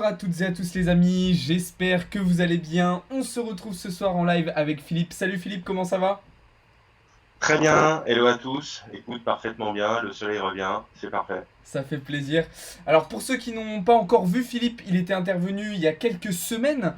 Bonjour à toutes et à tous les amis, j'espère que vous allez bien. On se retrouve ce soir en live avec Philippe. Salut Philippe, comment ça va? Très bien, hello à tous. Écoute, parfaitement bien, le soleil revient, c'est parfait. Ça fait plaisir. Alors pour ceux qui n'ont pas encore vu Philippe, il était intervenu il y a quelques semaines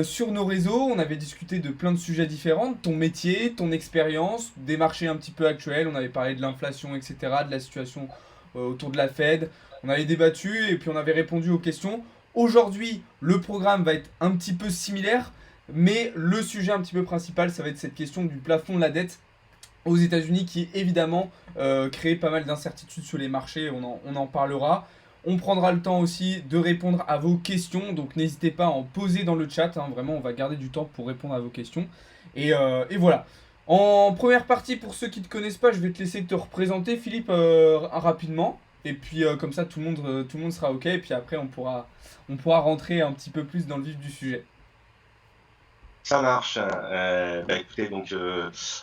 sur nos réseaux. On avait discuté de plein de sujets différents, ton métier, ton expérience, des marchés un petit peu actuels. On avait parlé de l'inflation, etc., de la situation autour de la Fed. On avait débattu et puis on avait répondu aux questions. Aujourd'hui, le programme va être un petit peu similaire, mais le sujet un petit peu principal, ça va être cette question du plafond de la dette aux États-Unis qui évidemment crée pas mal d'incertitudes sur les marchés, on en parlera. On prendra le temps aussi de répondre à vos questions, donc n'hésitez pas à en poser dans le chat, hein, vraiment on va garder du temps pour répondre à vos questions. Et voilà. En première partie, pour ceux qui ne te connaissent pas, je vais te laisser te représenter Philippe rapidement. Et puis comme ça tout le monde sera ok, et puis après on pourra rentrer un petit peu plus dans le vif du sujet. Ça marche. Écoutez,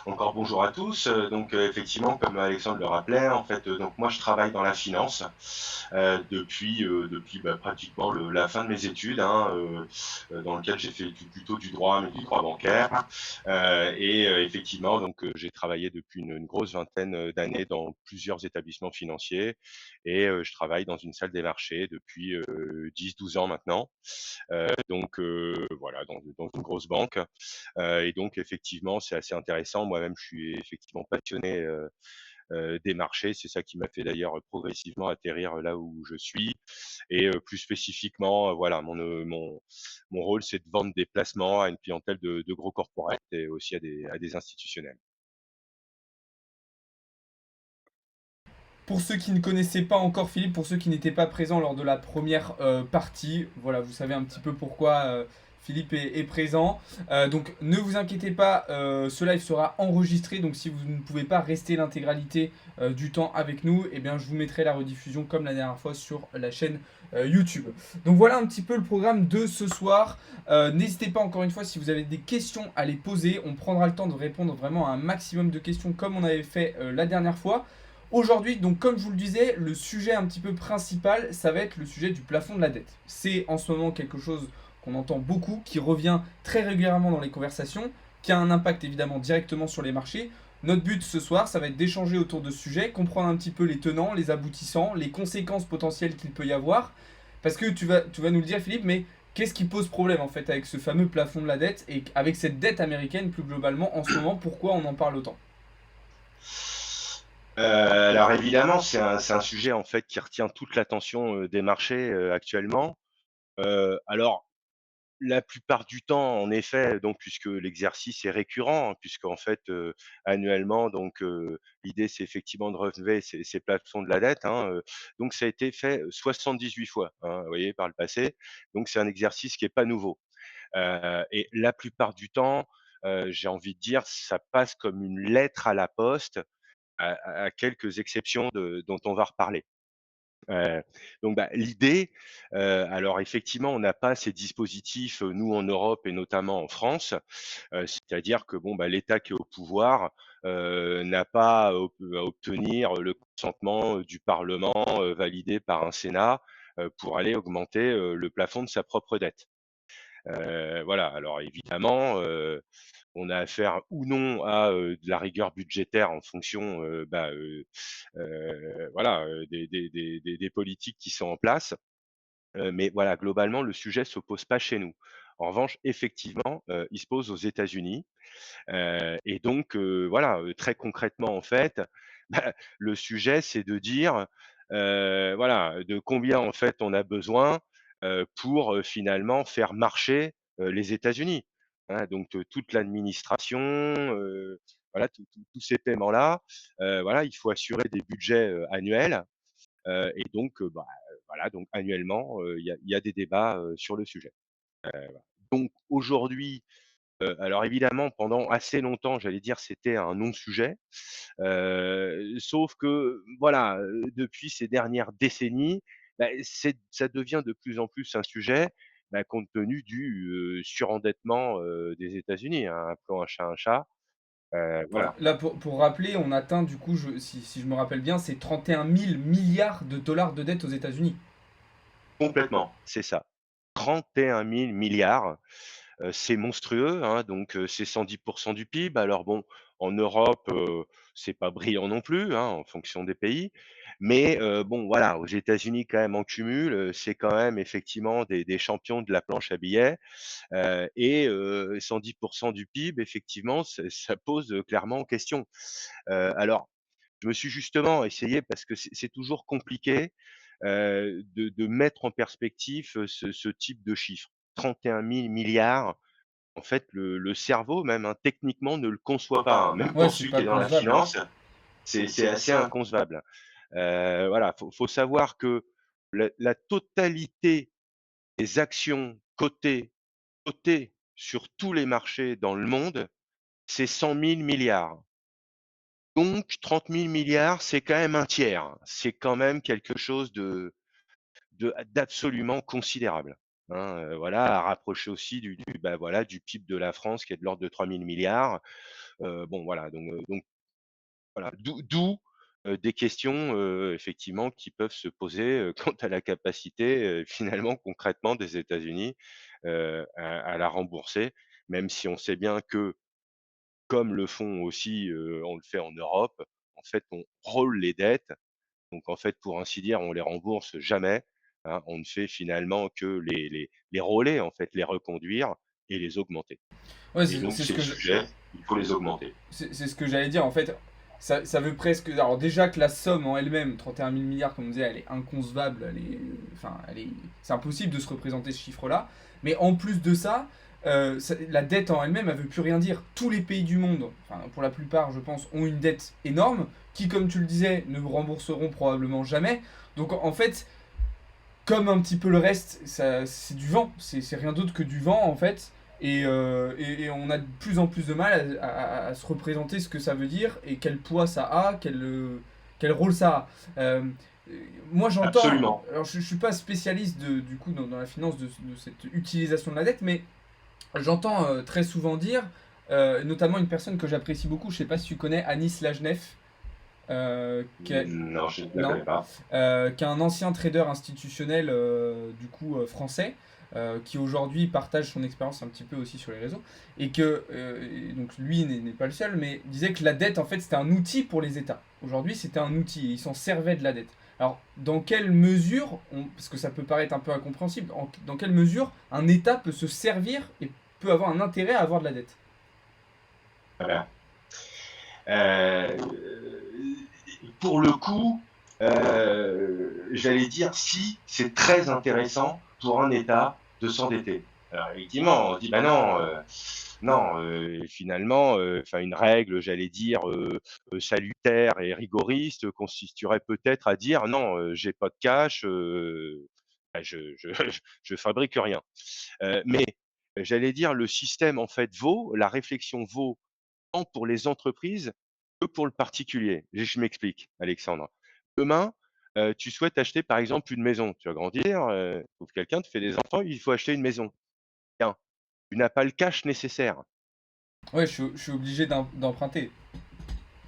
encore bonjour à tous. Effectivement, comme Alexandre le rappelait, en fait, donc moi je travaille dans la finance depuis pratiquement la fin de mes études, dans lequel j'ai fait plutôt du droit, mais du droit bancaire. Effectivement, j'ai travaillé depuis une grosse vingtaine d'années dans plusieurs établissements financiers je travaille dans une salle des marchés depuis 10-12 ans maintenant. Voilà, dans une grosse banque. Effectivement, c'est assez intéressant. Moi-même, je suis effectivement passionné des marchés. C'est ça qui m'a fait d'ailleurs progressivement atterrir là où je suis. Plus spécifiquement, voilà, mon rôle, c'est de vendre des placements à une clientèle de gros corporates et aussi à des institutionnels. Pour ceux qui ne connaissaient pas encore Philippe, pour ceux qui n'étaient pas présents lors de la première partie, voilà, vous savez un petit peu pourquoi Philippe est présent. Donc ne vous inquiétez pas, ce live sera enregistré, donc si vous ne pouvez pas rester l'intégralité du temps avec nous, eh bien je vous mettrai la rediffusion comme la dernière fois sur la chaîne YouTube. Donc voilà un petit peu le programme de ce soir. N'hésitez pas encore une fois si vous avez des questions à les poser, on prendra le temps de répondre vraiment à un maximum de questions comme on avait fait la dernière fois. Aujourd'hui, donc comme je vous le disais, le sujet un petit peu principal, ça va être le sujet du plafond de la dette. C'est en ce moment quelque chose qu'on entend beaucoup, qui revient très régulièrement dans les conversations, qui a un impact évidemment directement sur les marchés. Notre but ce soir, ça va être d'échanger autour de ce sujet, comprendre un petit peu les tenants, les aboutissants, les conséquences potentielles qu'il peut y avoir. Parce que tu vas nous le dire Philippe, mais qu'est-ce qui pose problème en fait avec ce fameux plafond de la dette et avec cette dette américaine plus globalement en ce moment, pourquoi on en parle autant? Alors évidemment, c'est un sujet en fait qui retient toute l'attention des marchés actuellement. Alors la plupart du temps, en effet, donc puisque l'exercice est récurrent, puisqu'en fait, annuellement, l'idée, c'est effectivement de relever ces plafonds de la dette, donc ça a été fait 78 fois, vous voyez, par le passé. Donc c'est un exercice qui est pas nouveau. Et la plupart du temps, j'ai envie de dire, ça passe comme une lettre à la poste, à quelques exceptions dont on va reparler. L'idée, alors effectivement, on n'a pas ces dispositifs, nous en Europe et notamment en France, c'est-à-dire que l'État qui est au pouvoir, n'a pas à obtenir le consentement, du parlement, validé par un Sénat, pour aller augmenter, le plafond de sa propre dette. Voilà, alors évidemment, on a affaire ou non à, de la rigueur budgétaire en fonction, voilà, des politiques qui sont en place. Mais voilà, globalement, le sujet se pose pas chez nous. En revanche, effectivement, il se pose aux États-Unis, voilà, très concrètement, en fait, le sujet, c'est de dire, voilà, de combien, en fait, on a besoin, pour, finalement faire marcher, les États-Unis. Toute l'administration, voilà, tous ces paiements-là, voilà, il faut assurer des budgets, annuels, voilà, donc annuellement, il y a des débats, sur le sujet. Donc aujourd'hui, alors évidemment, pendant assez longtemps, j'allais dire, c'était un non-sujet, sauf que, voilà, depuis ces dernières décennies, ça devient de plus en plus un sujet, compte tenu du, surendettement, des États-Unis, appelons un chat un chat, voilà, Là, pour rappeler, on atteint du coup, si je me rappelle bien, c'est 31 000 milliards de dollars de dette aux États-Unis. complètement, c'est ça. 31 000 milliards. C'est monstrueux, hein, donc c'est 110 du PIB. Alors bon, en Europe, c'est pas brillant non plus, hein, en fonction des pays. Mais bon, voilà, aux États-Unis, quand même, en cumul, c'est quand même effectivement des champions de la planche à billets. Et 110 du PIB, effectivement, ça pose, clairement question. Alors, je me suis justement essayé, parce que c'est toujours compliqué, de mettre en perspective, ce type de chiffre. 31 000 milliards. En fait, le cerveau même, hein, techniquement, ne le conçoit pas, hein. Même Ouais, pour c'est celui pas qui est dans la concevable. finance, c'est assez inconcevable. Voilà, faut savoir que la totalité des actions cotées sur tous les marchés dans le monde, c'est 100 000 milliards. Donc 30 000 milliards, c'est quand même un tiers, hein. C'est quand même quelque chose d'absolument considérable, hein, voilà, à rapprocher aussi bah, voilà, du PIB de la France, qui est de l'ordre de 3 000 milliards. Bon, voilà, donc voilà, d'où des questions, effectivement, qui peuvent se poser, quant à la capacité, finalement, concrètement, des États-Unis, à la rembourser. Même si on sait bien que, comme le font aussi, on le fait en Europe, en fait, on rôle les dettes. Donc en fait, pour ainsi dire, on les rembourse jamais, hein. On ne fait finalement que les rôler, en fait, les reconduire et les augmenter. Ouais, Et donc c'est ce c'est le que sujet, il faut les augmenter. c'est ce que j'allais dire. En fait, ça veut presque. Alors, déjà que la somme en elle-même, 31 000 milliards, comme on disait, elle est inconcevable. Enfin, c'est impossible de se représenter ce chiffre-là. Mais en plus de ça, la dette en elle-même, elle veut plus rien dire. Tous les pays du monde, enfin, pour la plupart, je pense, ont une dette énorme qui, comme tu le disais, ne rembourseront probablement jamais. Donc, en fait, comme un petit peu le reste, c'est du vent. C'est rien d'autre que du vent, en fait. Et on a de plus en plus de mal à se représenter ce que ça veut dire et quel poids ça a, quel rôle ça a. Moi, j'entends. Absolument. Alors, je suis pas spécialiste du coup dans la finance de cette utilisation de la dette, mais j'entends très souvent dire, notamment une personne que j'apprécie beaucoup, je sais pas si tu connais Anis Lajnef, qui est, Non, je ne la non, connais pas. qui est un ancien trader institutionnel du coup français, qui aujourd'hui partage son expérience un petit peu aussi sur les réseaux, et que et donc lui n'est pas le seul, mais disait que la dette en fait c'était un outil pour les États. Aujourd'hui c'était un outil et ils s'en servaient de la dette. Alors dans quelle mesure, parce que ça peut paraître un peu incompréhensible, dans quelle mesure un État peut se servir et peut avoir un intérêt à avoir de la dette? Voilà. Heu, pour le coup, j'allais dire, si, c'est très intéressant pour un État de s'endetter. Alors effectivement, on se dit: «Bah non, non, finalement, enfin une règle, j'allais dire, salutaire et rigoriste, consisterait peut-être à dire: «Non, j'ai pas de cash, bah, je fabrique rien». Mais j'allais dire, le système en fait vaut la réflexion vaut tant pour les entreprises que pour le particulier. Je m'explique, Alexandre. Demain, tu souhaites acheter par exemple une maison. Tu vas grandir, trouves quelqu'un, te fait des enfants, il faut acheter une maison. Bien, tu n'as pas le cash nécessaire. Ouais, je suis obligé d'emprunter.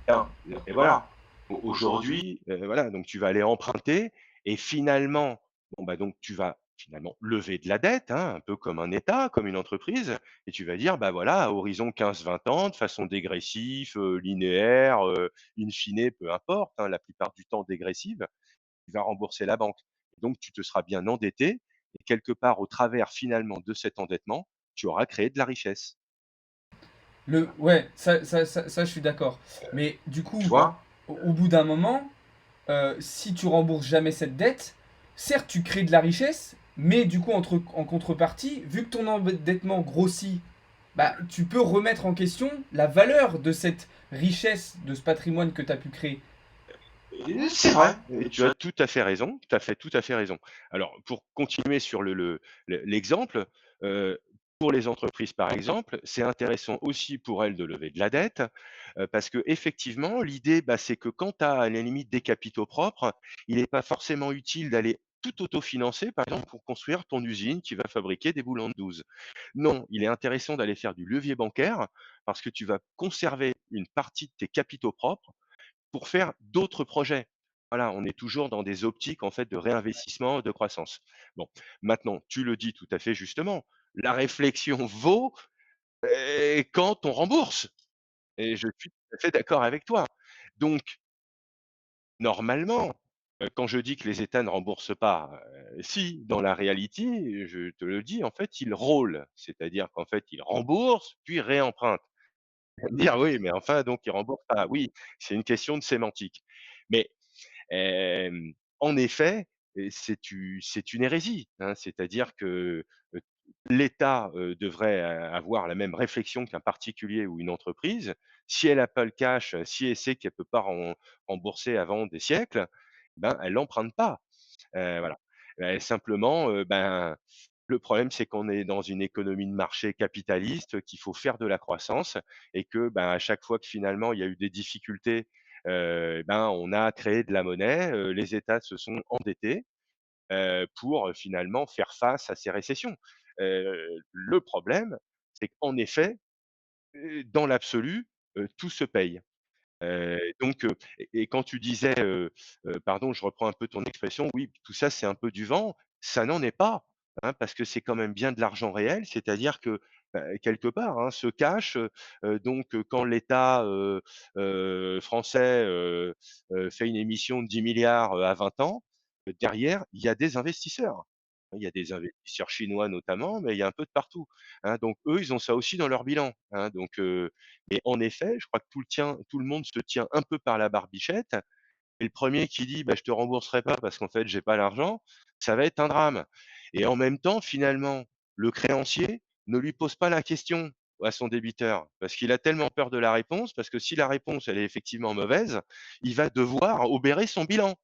Bien, et voilà. Aujourd'hui, voilà, donc tu vas aller emprunter et finalement, bon, bah, donc tu vas finalement lever de la dette, hein, un peu comme un État, comme une entreprise, et tu vas dire: «Bah, voilà, à horizon 15-20 ans, de façon dégressive, linéaire, in fine, peu importe, hein, la plupart du temps dégressive, tu vas rembourser la banque». Donc tu te seras bien endetté et quelque part au travers finalement de cet endettement, tu auras créé de la richesse. Ouais, ça, je suis d'accord. Mais du Tu coup, vois? au bout d'un moment, si tu rembourses jamais cette dette, certes tu crées de la richesse, mais du coup en contrepartie, vu que ton endettement grossit, bah tu peux remettre en question la valeur de cette richesse, de ce patrimoine que tu as pu créer. C'est vrai, et tu as tout à fait raison, tu as fait tout à fait raison. Alors pour continuer sur l'exemple, heu, pour les entreprises, par exemple, c'est intéressant aussi pour elles de lever de la dette, parce qu'effectivement l'idée, bah, c'est que quand tu as à la limite des capitaux propres, il n'est pas forcément utile d'aller tout autofinancer, par exemple, pour construire ton usine qui va fabriquer des boulons de 12. Non, il est intéressant d'aller faire du levier bancaire parce que tu vas conserver une partie de tes capitaux propres pour faire d'autres projets. Voilà, on est toujours dans des optiques, en fait, de réinvestissement, de croissance. Bon, maintenant, tu le dis tout à fait justement, la réflexion vaut, quand on rembourse et je suis tout à fait d'accord avec toi. Donc normalement, quand je dis que les États ne remboursent pas, si, dans la réalité, je te le dis, en fait, ils rôlent. C'est-à-dire qu'en fait, ils remboursent, puis réempruntent. Tu vas me dire: «Oui, mais enfin, donc ils remboursent pas». Oui, c'est une question de sémantique. Mais en effet, c'est une hérésie, hein. C'est-à-dire que, l'État, devrait, avoir la même réflexion qu'un particulier ou une entreprise. Si elle a pas le cash, si elle sait qu'elle peut pas rembourser avant des siècles, ben, elle emprunte pas. Voilà. Simplement, ben, le problème, c'est qu'on est dans une économie de marché capitaliste, qu'il faut faire de la croissance et que, ben, à chaque fois que finalement il y a eu des difficultés, ben, on a créé de la monnaie, les États se sont endettés, pour, finalement faire face à ces récessions. Le problème, c'est qu'en effet, dans l'absolu, tout se paye. Donc et quand tu disais, pardon, je reprends un peu ton expression, oui, tout ça, c'est un peu du vent. Ça n'en est pas, hein, parce que c'est quand même bien de l'argent réel. C'est-à-dire que, quelque part, hein, se cache, donc quand l'État, français, fait une émission de 10 milliards à 20 ans, derrière, il y a des investisseurs. Il y a des investisseurs chinois notamment, mais il y a un peu de partout, hein. Donc eux, ils ont ça aussi dans leur bilan, hein. Donc et en effet, je crois que tout le monde se tient un peu par la barbichette et le premier qui dit: «Bah, je te rembourserai pas parce qu'en fait, j'ai pas l'argent», ça va être un drame et en même temps, finalement, le créancier ne lui pose pas la question à son débiteur parce qu'il a tellement peur de la réponse, parce que si la réponse, elle est effectivement mauvaise, il va devoir obérer son bilan.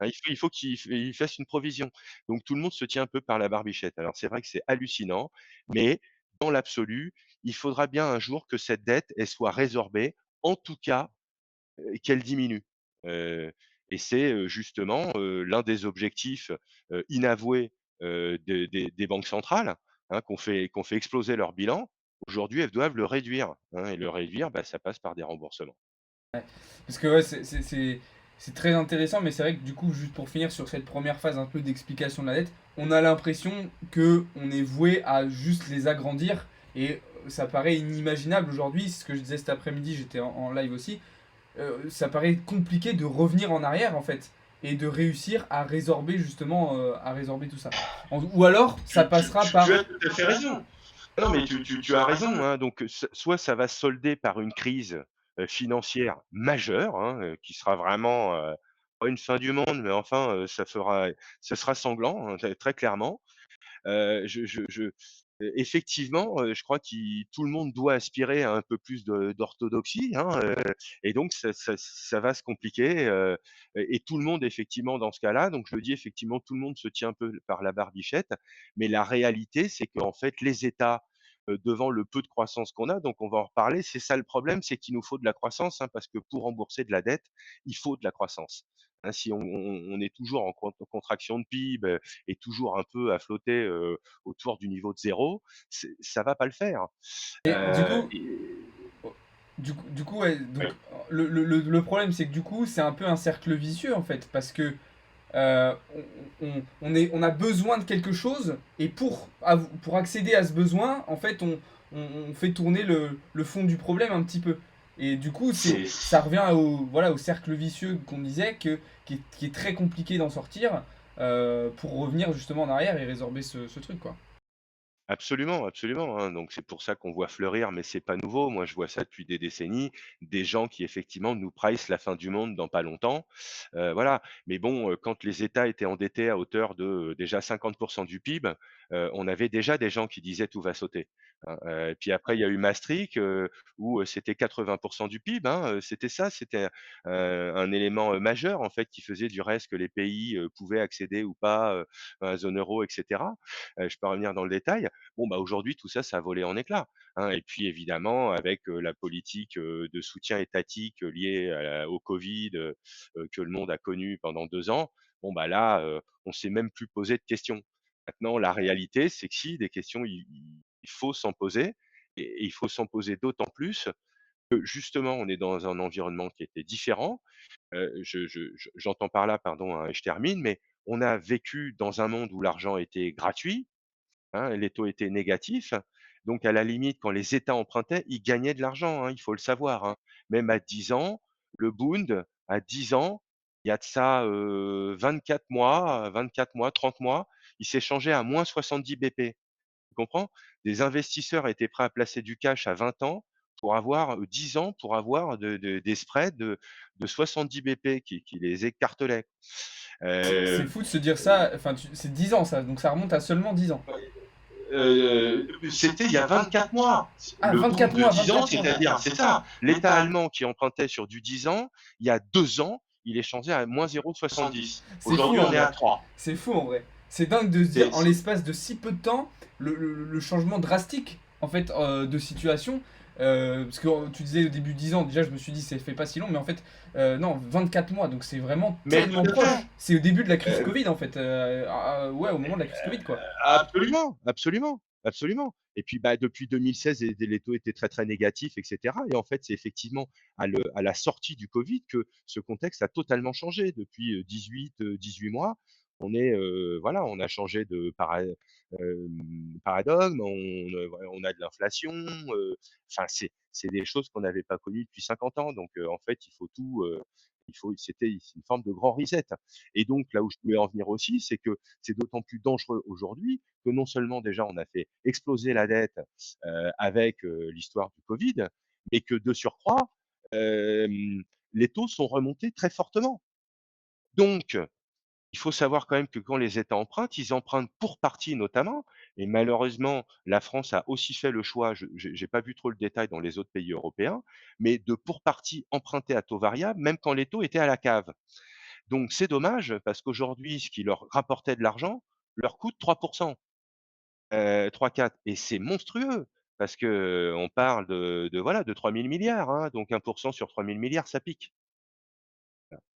Hein, il faut il fasse une provision. Donc tout le monde se tient un peu par la barbichette. Alors c'est vrai que c'est hallucinant, mais dans l'absolu, il faudra bien un jour que cette dette, elle soit résorbée, en tout cas, qu'elle diminue. Heu et c'est, justement, l'un des objectifs, inavoués, des banques centrales, hein, qu'on fait exploser leur bilan. Aujourd'hui, elles doivent le réduire, hein et le réduire, bah, ça passe par des remboursements. Parce que ouais, c'est très intéressant, mais c'est vrai que du coup, juste pour finir sur cette première phase un peu d'explication de la dette, on a l'impression que on est voué à juste les agrandir et ça paraît inimaginable aujourd'hui. C'est ce que je disais cet après-midi, j'étais en live aussi. Ça paraît compliqué de revenir en arrière en fait et de réussir à résorber justement à résorber tout ça. Ou alors ça passera Tu as par. tout à fait raison. Non, mais tu as raison, hein, donc soit ça va se solder par une crise, financière majeure, hein, qui sera vraiment, pas une fin du monde, mais enfin, ça sera sanglant, hein, très clairement. Effectivement, je crois tout le monde doit aspirer à un peu plus d'orthodoxie, hein, et donc ça va se compliquer, et tout le monde effectivement dans ce cas-là, donc je le dis effectivement, tout le monde se tient un peu par la barbichette, mais la réalité, c'est qu'en fait les États, devant le peu de croissance qu'on a, donc on va en reparler, c'est ça le problème, c'est qu'il nous faut de la croissance, hein, parce que pour rembourser de la dette, il faut de la croissance. Hein, si on est toujours en contraction de PIB, et toujours un peu à flotter, autour du niveau de zéro, ça va pas le faire. Et du coup, Et ouais, donc oui, le problème c'est que du coup c'est un peu un cercle vicieux en fait parce que on a besoin de quelque chose et pour accéder à ce besoin, en fait, on fait tourner le fond du problème un petit peu. Et du coup, c'est ça revient voilà, au cercle vicieux qu'on disait, qui est très compliqué d'en sortir pour revenir justement en arrière et résorber ce truc, quoi. absolument, absolument, hein, donc c'est pour ça qu'on voit fleurir, mais c'est pas nouveau. Moi, je vois ça depuis des décennies, des gens qui effectivement nous price la fin du monde dans pas longtemps, voilà. Mais bon, quand les États étaient endettés à hauteur de, déjà 50 du PIB, on avait déjà des gens qui disaient: «Tout va sauter», hein, puis après il y a eu Maastricht, où, c'était 80 du PIB, hein, c'était ça, c'était, un élément, majeur en fait qui faisait du reste que les pays, pouvaient accéder ou pas, à la zone euro et cetera. Je peux revenir dans le détail. Bon, bah, aujourd'hui, tout ça, ça a volé en éclats, hein et puis évidemment avec, la politique, de soutien étatique, liée au Covid, que le monde a connu pendant 2 ans, bon, bah, là, on s'est même plus posé de questions. Maintenant, la réalité, c'est que si des questions, il faut s'en poser et il faut s'en poser d'autant plus justement, on est dans un environnement qui était différent. J'entends par là, pardon, hein, et je termine, mais on a vécu dans un monde où l'argent était gratuit, hein, les taux étaient négatifs. Donc à la limite, quand les États empruntaient, ils gagnaient de l'argent, hein, il faut le savoir, hein. Même à 10 ans, le Bund, à 10 ans, il y a de ça, 24 mois, 30 mois, il s'est changé à -70 BP. Tu comprends? Des investisseurs étaient prêts à placer du cash à 20 ans pour avoir, 10 ans pour avoir des spreads de 70 BP qui les écartelaient. C'est Heu fou de se dire ça, enfin, c'est 10 ans ça, donc ça remonte à seulement 10 ans. C'était il y a 24 mois. Ah, Le boom 24 de mois, 10 ans, 24 mois. c'est-à-dire, c'est ça. L'État allemand qui empruntait sur du 10 ans, il y a 2 ans, il est changé à -0,70. C'est fou Aujourd'hui, en on est à vrai. 3. C'est fou en vrai. C'est dingue de se dire, C'est en c'est l'espace de si peu de temps, le changement drastique en fait de situation. Parce que tu disais au début 10 ans, déjà je me suis dit c'est fait pas si long, mais en fait, non, 24 mois, donc c'est vraiment mais tout tellement à fait. proche. C'est au début de la crise Heu Covid en fait. Ouais, au moment de la crise Covid quoi. Absolument, absolument, absolument. Et puis, bah, depuis 2016, les taux étaient très, très négatifs et cetera, et en fait, c'est effectivement à la sortie du covid que ce contexte a totalement changé. Depuis, 18 mois, voilà, on a changé de paradigme, on a de l'inflation, enfin, c'est des choses qu'on n'avait pas connues depuis 50 ans. Donc, en fait, c'est une forme de grand reset. Et donc là où je voulais en venir aussi, c'est que c'est d'autant plus dangereux aujourd'hui que non seulement déjà on a fait exploser la dette, avec, l'histoire du Covid, mais que de surcroît, les taux sont remontés très fortement. Donc il faut savoir quand même que quand les États empruntent, ils empruntent pour partie notamment, et malheureusement la France a aussi fait le choix, je j'ai pas vu trop le détail dans les autres pays européens, mais de pour partie emprunter à taux variable, même quand les taux étaient à la cave. Donc c'est dommage parce qu'aujourd'hui, ce qui leur rapportait de l'argent, leur coûte 3%, 3-4, et c'est monstrueux parce qu'on parle de voilà, de 3 000 milliards, hein, donc 1% sur 3 000 milliards, ça pique.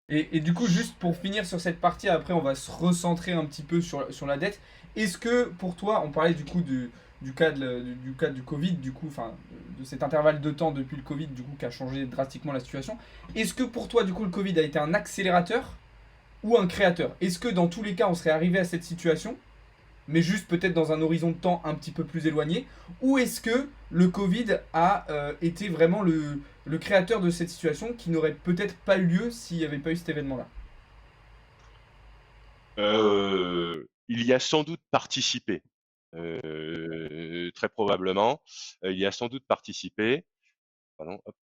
Et du coup, juste pour finir sur cette partie, après on va se recentrer un petit peu sur la dette. Est-ce que pour toi, on parlait du coup du cas du Covid, du coup, enfin, de cet intervalle de temps depuis le Covid, du coup, qui a changé drastiquement la situation. Est-ce que pour toi, du coup, le Covid a été un accélérateur ou un créateur? Est-ce que dans tous les cas, on serait arrivé à cette situation, mais juste peut-être dans un horizon de temps un petit peu plus éloigné? Ou est-ce que le Covid a été vraiment le créateur de cette situation qui n'aurait peut-être pas eu lieu s'il n'y avait pas eu cet événement-là? Il y a sans doute participé, très probablement, il y a sans doute participé. Pardon, hop.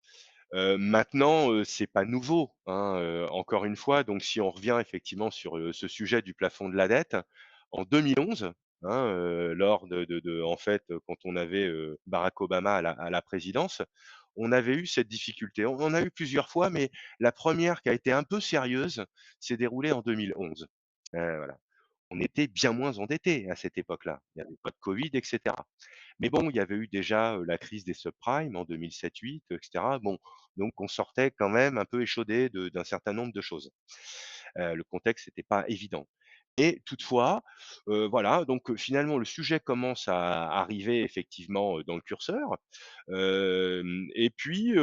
Maintenant, c'est pas nouveau, hein, encore une fois. Donc si on revient effectivement sur, ce sujet du plafond de la dette, en 2011, hein, lors de en fait, quand on avait, Barack Obama à la présidence, on avait eu cette difficulté. On en a eu plusieurs fois, mais la première qui a été un peu sérieuse s'est déroulée en 2011. Voilà. On était bien moins endettés à cette époque-là. Il y avait pas de covid et cetera. Mais bon, il y avait eu déjà, la crise des subprimes en 2007-8, et cetera. Bon, donc on sortait quand même un peu échaudé d'un certain nombre de choses. Le contexte n'était pas évident. Et toutefois, voilà, donc finalement le sujet commence à arriver effectivement, dans le curseur. Et puis,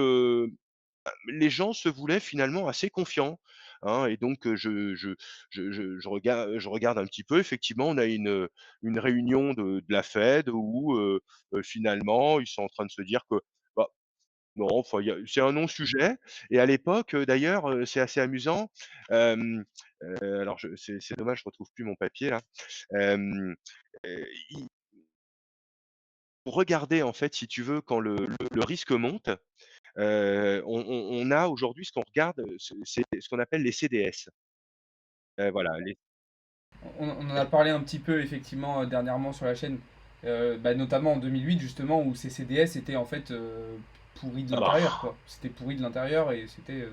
les gens se voulaient finalement assez confiants, hein, et donc je regarde un petit peu. Effectivement, on a une réunion de la Fed où, finalement, ils sont en train de se dire que, bah, non, enfin, c'est un non-sujet. Et à l'époque, d'ailleurs, c'est assez amusant, hem, alors c'est dommage, je retrouve plus mon papier là. Ils regardaient en fait, si tu veux, quand le risque monte. On a aujourd'hui ce qu'on regarde, c'est ce qu'on appelle les CDS. Voilà, les On en a parlé un petit peu effectivement dernièrement sur la chaîne, bah, notamment en 2008 justement où ces CDS étaient en fait pourris de ah l'intérieur bah, quoi. C'était pourri de l'intérieur et c'était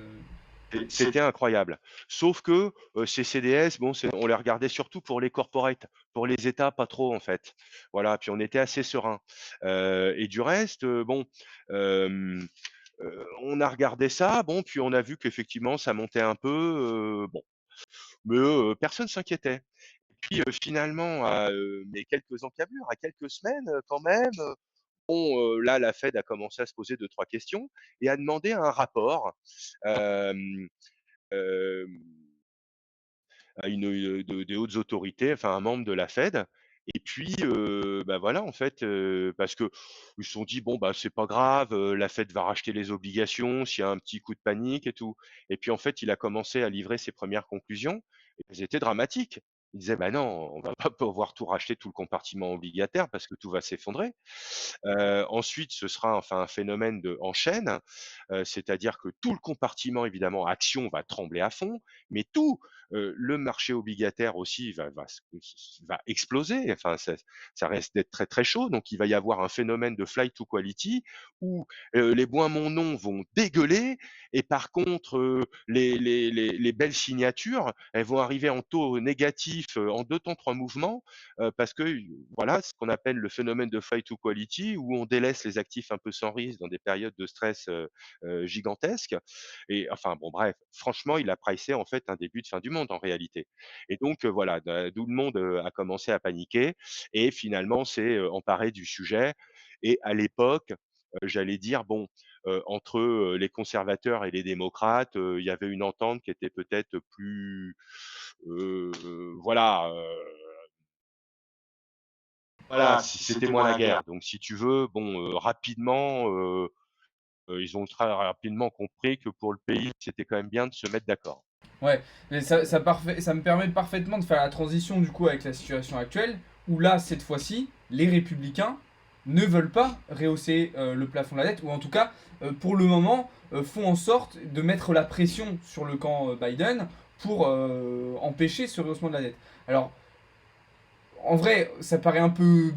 c'était incroyable. Sauf que, ces CDS, bon, on les regardait surtout pour les corporates, pour les États, pas trop en fait. Voilà, puis on était assez serein. Et du reste, bon, hem, on a regardé ça, bon, puis on a vu qu'effectivement ça montait un peu, bon, mais personne s'inquiétait. Puis, finalement, à, mais quelques encablures, à quelques semaines, quand même, Bon, là, la Fed a commencé à se poser deux trois questions et a demandé un rapport, hem, hem à une, des hautes autorités, enfin un membre de la Fed. Et puis, bah, voilà, en fait, parce qu'ils se sont dit: «Bon, bah, c'est pas grave, la Fed va racheter les obligations s'il y a un petit coup de panique et tout». Et puis, en fait, il a commencé à livrer ses premières conclusions et elles étaient dramatiques. Il disait: «Bah, non, on va pas pouvoir tout racheter, tout le compartiment obligataire parce que tout va s'effondrer». Ensuite, ce sera enfin un phénomène en chaîne, c'est-à-dire que tout le compartiment évidemment action va trembler à fond, mais tout, le marché obligataire aussi va exploser. Enfin, ça risque d'être très, très chaud, donc il va y avoir un phénomène de flight to quality où, les bons mon nom vont dégueuler et par contre, les belles signatures, elles vont arriver en taux négatif, en 2 temps, 3 mouvements, parce que, voilà, ce qu'on appelle le phénomène de flight to quality où on délaisse les actifs un peu sans risque dans des périodes de stress, gigantesques. Et enfin bon bref, franchement, il a pricé en fait un début de fin du monde en réalité. Et donc, voilà, d'où le monde, a commencé à paniquer et finalement s'est, emparé du sujet. Et à l'époque, j'allais dire bon, entre, les conservateurs et les démocrates, il y avait une entente qui était peut-être plus, voilà, voilà, c'était moins la guerre. Donc si tu veux, bon, rapidement, ils ont très rapidement compris que pour le pays, c'était quand même bien de se mettre d'accord. Ouais, mais ça me permet parfaitement de faire la transition du coup avec la situation actuelle, où là, cette fois-ci, les républicains ne veulent pas rehausser le plafond de la dette, ou en tout cas, pour le moment, font en sorte de mettre la pression sur le camp Biden pour empêcher ce rehaussement de la dette. Alors, en vrai, ça paraît un peu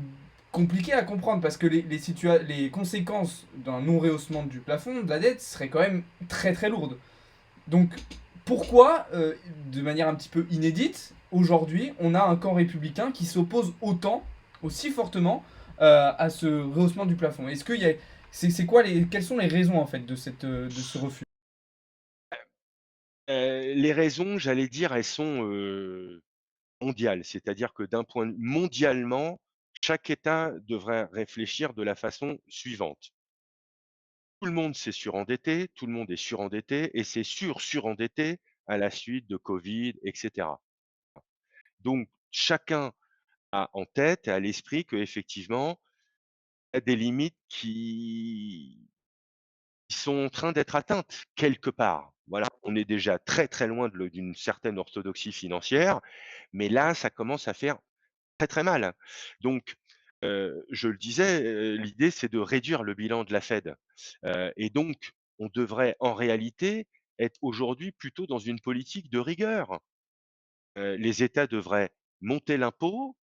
compliqué à comprendre parce que les conséquences d'un non-rehaussement du plafond de la dette seraient quand même très très lourdes. Donc, pourquoi, de manière un petit peu inédite, aujourd'hui, on a un camp républicain qui s'oppose autant, aussi fortement, à ce rehaussement du plafond? Est-ce qu'il y a, c'est quoi quelles sont les raisons en fait de ce refus? Les raisons, j'allais dire, elles sont, mondiales. C'est-à-dire que mondialement, chaque État devrait réfléchir de la façon suivante: tout le monde s'est surendetté, tout le monde est surendetté et c'est surendetté à la suite de covid et cetera. Donc chacun a en tête et à l'esprit qu'effectivement, il y a des limites qui sont en train d'être atteintes quelque part. Voilà, on est déjà très, très loin d'une certaine orthodoxie financière, mais là, ça commence à faire très, très mal. Donc, je le disais, l'idée, c'est de réduire le bilan de la Fed, et donc on devrait en réalité être aujourd'hui plutôt dans une politique de rigueur. Les États devraient monter l'impôt.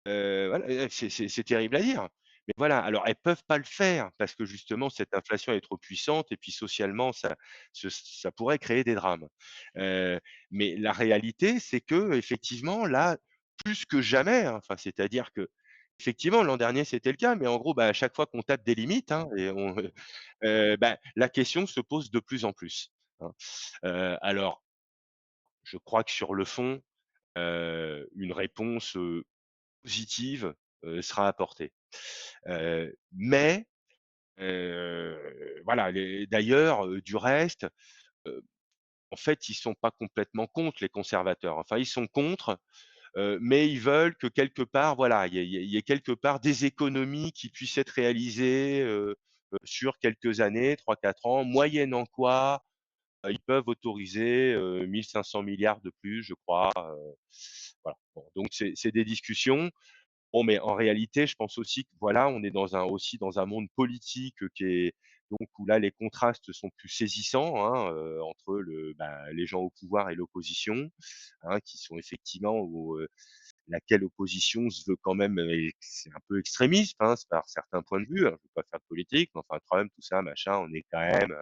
Voilà, c'est terrible à dire. Mais voilà, alors elles peuvent pas le faire parce que justement cette inflation est trop puissante et puis socialement ça pourrait créer des drames. Heu, mais la réalité, c'est qu'effectivement là, plus que jamais, hein, enfin c'est-à-dire qu'effectivement l'an dernier c'était le cas, mais en gros, bah, à chaque fois qu'on tape des limites, hein, et bah, la question se pose de plus en plus, hein. Alors je crois que sur le fond, une réponse, positive, sera apportée. Mais voilà, d'ailleurs, du reste, heu, en fait, ils sont pas complètement contre les conservateurs. Enfin, ils sont contre, mais ils veulent que quelque part, voilà, il y ait quelque part des économies qui puissent être réalisées, sur quelques années, 3, 4 ans, moyennant quoi, ils peuvent autoriser, 1 500 milliards de plus, je crois, voilà. Bon, donc c'est des discussions. Bon, mais en réalité, je pense aussi que voilà, on est aussi dans un monde politique, qui est donc où là, les contrastes sont plus saisissants, hein, entre les gens au pouvoir et l'opposition, hein, qui sont effectivement laquelle opposition se veut quand même, c'est un peu extrémiste, hein, c'est par certains points de vue, hein, je ne veux pas faire de politique, mais enfin Trump, tout ça, machin, on est quand même,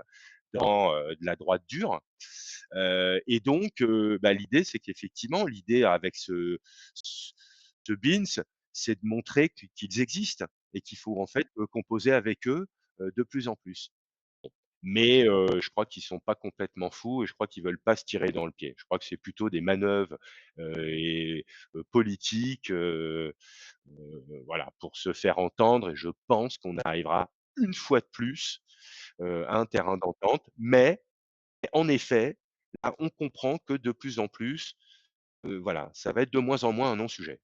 dans, de la droite dure. Et donc, bah, l'idée, c'est qu'effectivement, l'idée avec ce BINS, c'est de montrer qu'ils existent et qu'il faut en fait, composer avec eux, de plus en plus. mais je crois qu'ils sont pas complètement fous et je crois qu'ils veulent pas se tirer dans le pied. Je crois que c'est plutôt des manœuvres, et politiques, voilà, pour se faire entendre et je pense qu'on arrivera une fois de plus, à un terrain d'entente. Mais en effet, là, on comprend que de plus en plus, voilà, ça va être de moins en moins un non-sujet.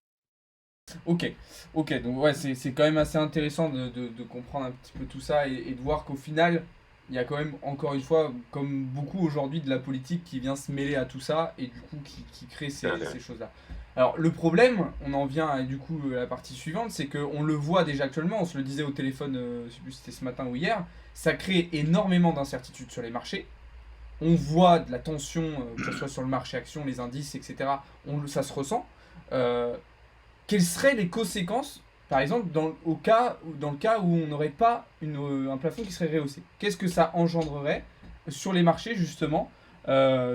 Ok, ok, donc ouais, c'est quand même assez intéressant de comprendre un petit peu tout ça et de voir qu'au final, il y a quand même, encore une fois, comme beaucoup aujourd'hui, de la politique qui vient se mêler à tout ça et du coup qui crée Tout à fait. ces choses-là. Alors le problème, on en vient à du coup la partie suivante, c'est qu'on le voit déjà actuellement, on se le disait au téléphone, je sais plus si c'était ce matin ou hier, ça crée énormément d'incertitudes sur les marchés. On voit de la tension, que ce soit sur le marché action, les indices, etc. Ça se ressent. Euh, Quelles seraient les conséquences, par exemple, dans le cas où on n'aurait pas un plafond qui serait rehaussé? Qu'est-ce que ça engendrerait sur les marchés, justement,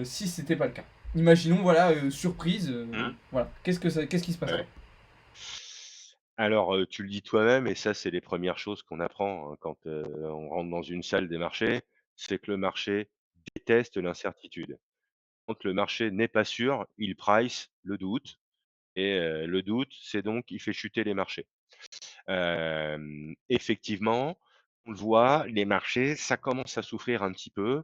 si c'était pas le cas? Imaginons, voilà, surprise, Mmh. voilà, qu'est-ce qui se passerait? Ouais. Alors, tu le dis toi-même et ça, c'est les premières choses qu'on apprend, hein, quand, on rentre dans une salle des marchés, c'est que le marché déteste l'incertitude. Quand le marché n'est pas sûr, il price le doute et le doute, c'est donc il fait chuter les marchés. Effectivement, on le voit, les marchés, ça commence à souffrir un petit peu.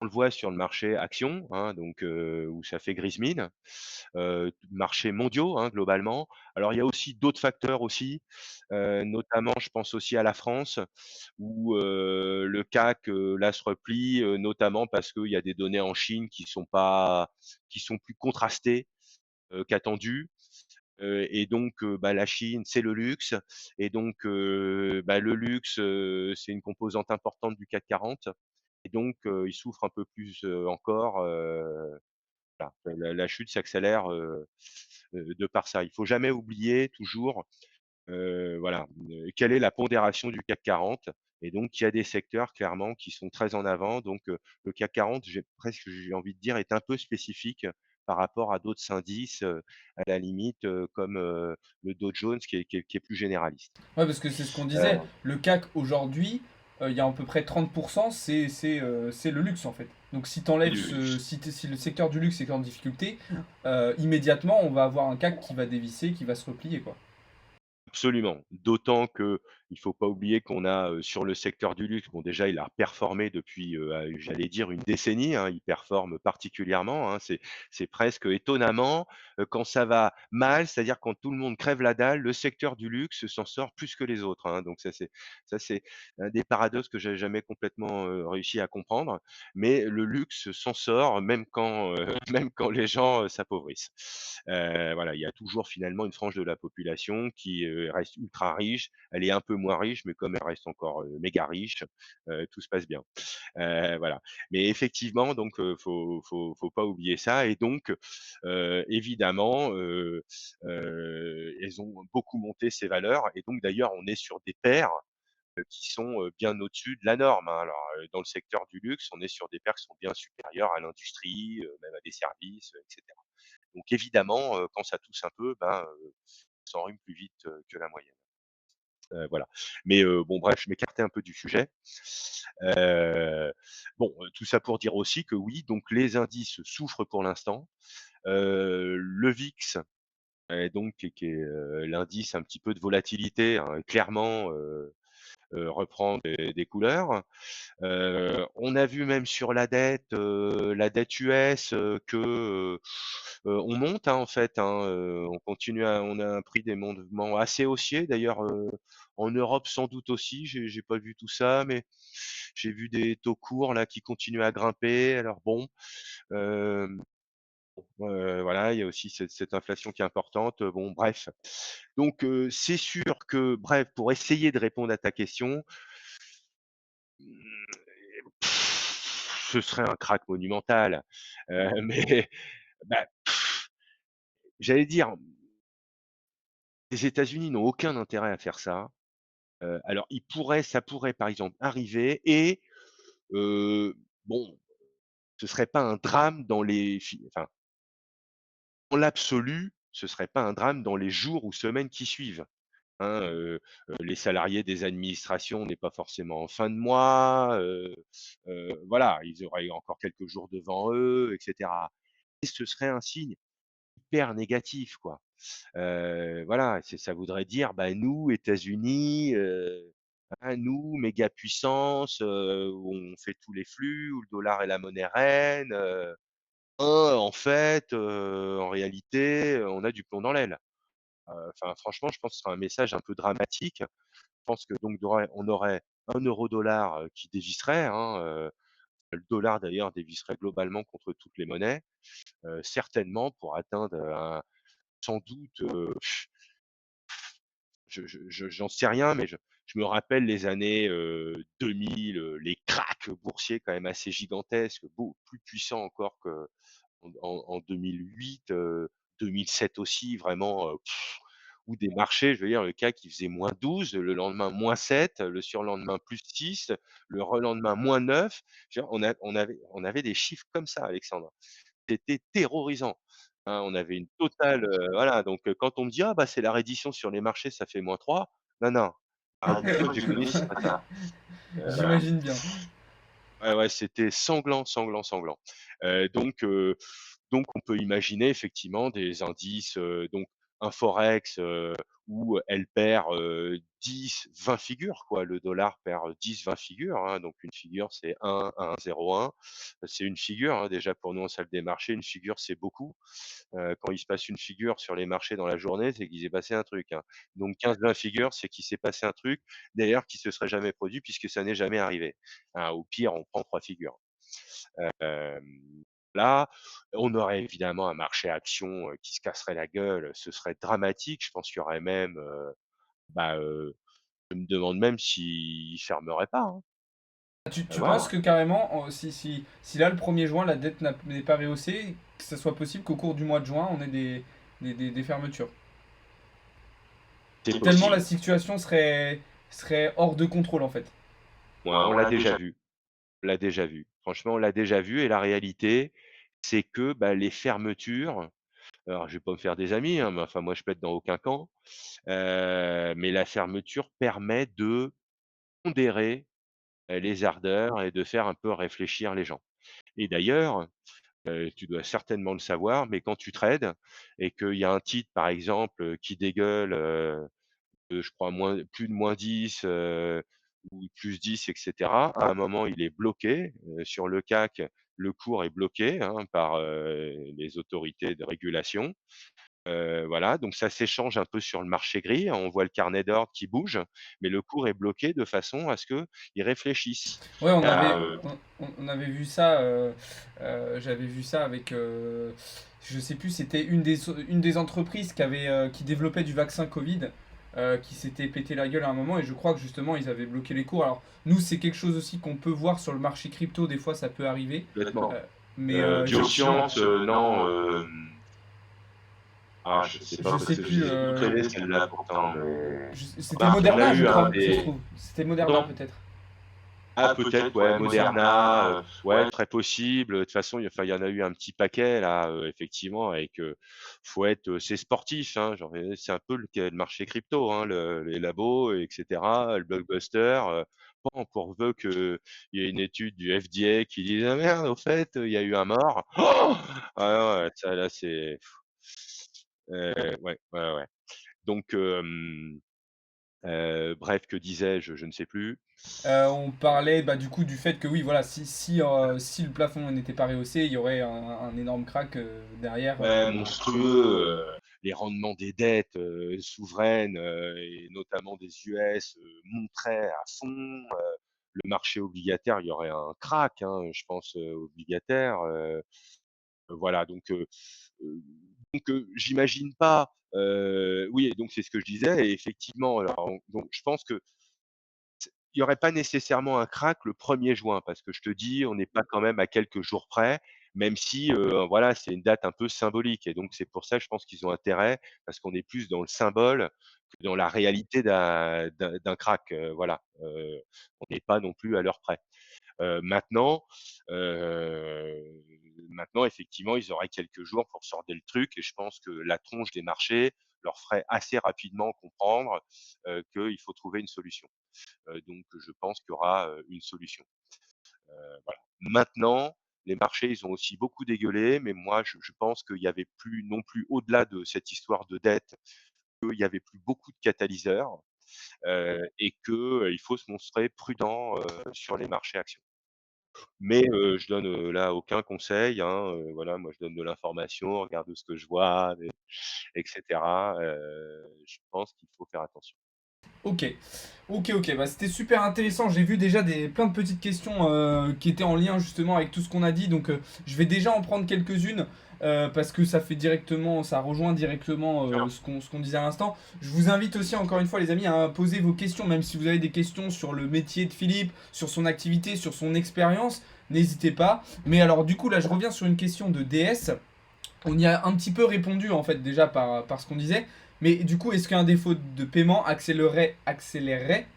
On le voit sur le marché action, hein, donc où ça fait grise mine, marchés mondiaux, hein, globalement. Alors il y a aussi d'autres facteurs aussi, notamment je pense aussi à la France où, le CAC, là se replie, notamment parce qu'il y a des données en Chine qui sont plus contrastées, qu'attendues. Et donc bah, la Chine, c'est le luxe et donc bah, le luxe, c'est une composante importante du CAC 40 et donc il souffre un peu plus, encore, voilà, la chute s'accélère, de par ça. Il faut jamais oublier toujours, voilà, quelle est la pondération du CAC 40 et donc il y a des secteurs clairement qui sont très en avant donc le CAC 40, j'ai envie de dire, est un peu spécifique par rapport à d'autres indices, à la limite, comme, le Dow Jones qui est plus généraliste. Ouais, parce que c'est ce qu'on Heu, disait, le CAC aujourd'hui, il y a à peu près 30%, c'est le luxe en fait. Donc si c'est t'enlèves du luxe. si le secteur du luxe est en difficulté, immédiatement on va avoir un CAC qui va dévisser, qui va se replier quoi. Absolument, d'autant que il faut pas oublier qu'on a, sur le secteur du luxe, bon déjà il a performé depuis, j'allais dire une décennie, hein, il performe particulièrement, hein. C'est presque étonnamment, quand ça va mal, c'est-à-dire quand tout le monde crève la dalle, le secteur du luxe s'en sort plus que les autres, hein. Donc ça c'est un des paradoxes que j'ai jamais complètement, réussi à comprendre. Mais le luxe s'en sort même quand, même quand les gens, s'appauvrissent. Voilà, il y a toujours finalement une frange de la population qui, reste ultra riche. Elle est un peu moins riche, mais comme elle reste encore, méga riche, tout se passe bien. Voilà. Mais effectivement, donc, faut pas oublier ça et donc, évidemment, elles ont beaucoup monté ces valeurs et donc d'ailleurs, on est sur des paires, qui sont, bien au-dessus de la norme, hein. Alors, dans le secteur du luxe, on est sur des paires qui sont bien supérieures à l'industrie, même à des services, et cetera. Donc évidemment, quand ça tousse un peu, ben, ça s'enrhume plus vite, que la moyenne. Voilà. Mais bon bref, je m'écartais un peu du sujet. Bon, tout ça pour dire aussi que oui, donc les indices souffrent pour l'instant. Le VIX, donc qui est, l'indice un petit peu de volatilité, hein, clairement, reprend des couleurs. On a vu même sur la dette US, que, on monte, hein, en fait, hein, on a un prix des mouvements assez haussiers d'ailleurs, en Europe sans doute aussi, j'ai pas vu tout ça, mais j'ai vu des taux courts là qui continuent à grimper. Alors bon, hem, voilà, il y a aussi cette inflation qui est importante, bon bref. Donc c'est sûr que bref, pour essayer de répondre à ta question, mmh, ce serait un krach monumental, mais bah, j'allais dire, les États-Unis n'ont aucun intérêt à faire ça. Alors ça pourrait par exemple arriver et heu, bon, ce serait pas un drame enfin, dans l'absolu, ce serait pas un drame dans les jours ou semaines qui suivent. hein, les salariés des administrations n'est pas forcément en fin de mois, voilà, ils auraient encore quelques jours devant eux et cetera. Et ce serait un signe hyper négatif, quoi. Voilà, ça voudrait dire, bah, nous, États-Unis, hein, nous, méga puissance, où on fait tous les flux, où le dollar est la monnaie reine, en fait, en réalité, on a du plomb dans l'aile. Enfin, franchement, je pense que ce sera un message un peu dramatique. Je pense que donc on aurait un euro dollar, qui dévisserait, hein, le dollar d'ailleurs dévisserait globalement contre toutes les monnaies, certainement pour atteindre, un sans doute, j'en sais rien, mais je me rappelle les années, 2000, les cracks boursiers quand même assez gigantesques, plus puissants encore qu'en en 2008, 2007 aussi vraiment, où des marchés, je veux dire, le CAC qui faisait -12, le lendemain -7, le surlendemain +6, le relendemain -9. Je veux dire, on avait des chiffres comme ça, Alexandre. C'était terrorisant, hein. On avait une totale, voilà, donc quand on me dit: «Ah bah, c'est la reddition sur les marchés, ça fait -3», non, non, la reddition que j'ai connue, c'est pas ça. Voilà. J'imagine bien. Ouais, ouais, c'était sanglant, sanglant, sanglant. Donc on peut imaginer effectivement des indices, donc un forex, où elle perd, 10-20 figures quoi. Le dollar perd 10-20 figures, hein, donc une figure c'est 1,101. C'est une figure, hein, déjà pour nous en salle des marchés, une figure c'est beaucoup. Quand il se passe une figure sur les marchés dans la journée, c'est qu'il s'est passé un truc, hein. Donc 15-20 figures, c'est qu'il s'est passé un truc, d'ailleurs qui se serait jamais produit puisque ça n'est jamais arrivé, hein. Au pire, on prend 3 figures. Hem, Là, on aurait évidemment un marché actions, qui se casserait la gueule, ce serait dramatique. Je pense qu'il y aurait même, bah, je me demande même s'ils fermeraient pas, hein. Tu penses Voilà. que carrément, si là le 1er juin la dette n'est pas rehaussée, que ce soit possible qu'au cours du mois de juin on ait des fermetures? C'est Tellement la possible. situation serait hors de contrôle en fait. Ouais, on l'a déjà vu. On l'a déjà vu. Franchement, on l'a déjà vu et la réalité, c'est que, bah, les fermetures, alors je vais pas me faire des amis, hein, mais enfin moi je peux être dans aucun camp, mais la fermeture permet de pondérer, les ardeurs et de faire un peu réfléchir les gens. Et d'ailleurs, tu dois certainement le savoir, mais quand tu trades et qu'il y a un titre par exemple, qui dégueule, je crois plus de -10, ou +10 et cetera. À un moment, il est bloqué, sur le CAC, le cours est bloqué, hein, par, les autorités de régulation. Voilà, donc ça s'échange un peu sur le marché gris. On voit le carnet d'ordre qui bouge, mais le cours est bloqué de façon à ce qu'ils réfléchissent. Ouais, Il y a, on avait vu ça, j'avais vu ça avec, je sais plus, c'était une des entreprises qui développait du vaccin Covid, qui s'était pété la gueule à un moment, et je crois que justement ils avaient bloqué les cours. Alors, nous, c'est quelque chose aussi qu'on peut voir sur le marché crypto, des fois ça peut arriver, complètement. euh, mais Biosciences, non, je sais pas je parce sais que je plus, les ai toutes tradées celles-là pourtant, mais c'était remarque, on a Moderna, je eu un crois, ça se des trouve. C'était Moderna pardon? peut-être. Ah peut-être, ouais, Moderna, ouais, très possible. De toute façon, il y en a eu un petit paquet là, effectivement avec, faut être, c'est sportif, hein, genre, c'est un peu le marché crypto, hein, les labos et cetera, le blockbuster, bon, pourvu qu'il y ait une étude du FDA qui dise: «Ah merde, au fait, il y a eu un mort». Ah ouais, ça là, c'est ouais, ouais, ouais. Donc bref, que disais-je? Je ne sais plus. On parlait bah, du coup du fait que oui, voilà, si le plafond n'était pas rehaussé, il y aurait un énorme crack derrière. Ouais, monstrueux, les rendements des dettes, souveraines, et notamment des US, montraient à fond, le marché obligataire, il y aurait un crack, hein, je pense, obligataire, voilà j'imagine pas, oui et donc c'est ce que je disais et effectivement alors donc je pense que il y aurait pas nécessairement un crack le 1er juin parce que je te dis, on n'est pas quand même à quelques jours près, même si, voilà, c'est une date un peu symbolique et donc c'est pour ça, je pense qu'ils ont intérêt parce qu'on est plus dans le symbole que dans la réalité d'un crack, voilà, on n'est pas non plus à l'heure près. Maintenant, maintenant effectivement, ils auraient quelques jours pour sortir le truc et je pense que la tronche des marchés leur ferait assez rapidement comprendre, qu'il faut trouver une solution. Donc je pense qu'il y aura, une solution. Voilà. Maintenant, les marchés, ils ont aussi beaucoup dégueulé, mais moi je pense qu'il y avait plus non plus au-delà de cette histoire de dette, qu'il y avait plus beaucoup de catalyseurs, et que, il faut se montrer prudent, sur les marchés actions. Mais, je donne, là aucun conseil, hein, voilà, moi je donne de l'information, regarde ce que je vois et cetera, je pense qu'il faut faire attention. Ok, ok, bah, c'était super intéressant. J'ai vu déjà plein de petites questions qui étaient en lien justement avec tout ce qu'on a dit, donc je vais déjà en prendre quelques-unes parce que ça fait directement, ça rejoint directement Sûr. ce qu'on disait à l'instant. Je vous invite aussi encore une fois les amis à poser vos questions, même si vous avez des questions sur le métier de Philippe, sur son activité, sur son expérience, n'hésitez pas. Mais alors du coup là je reviens sur une question de DS. On y a un petit peu répondu en fait déjà par ce qu'on disait. Mais du coup, est-ce qu'un défaut de paiement accélérerait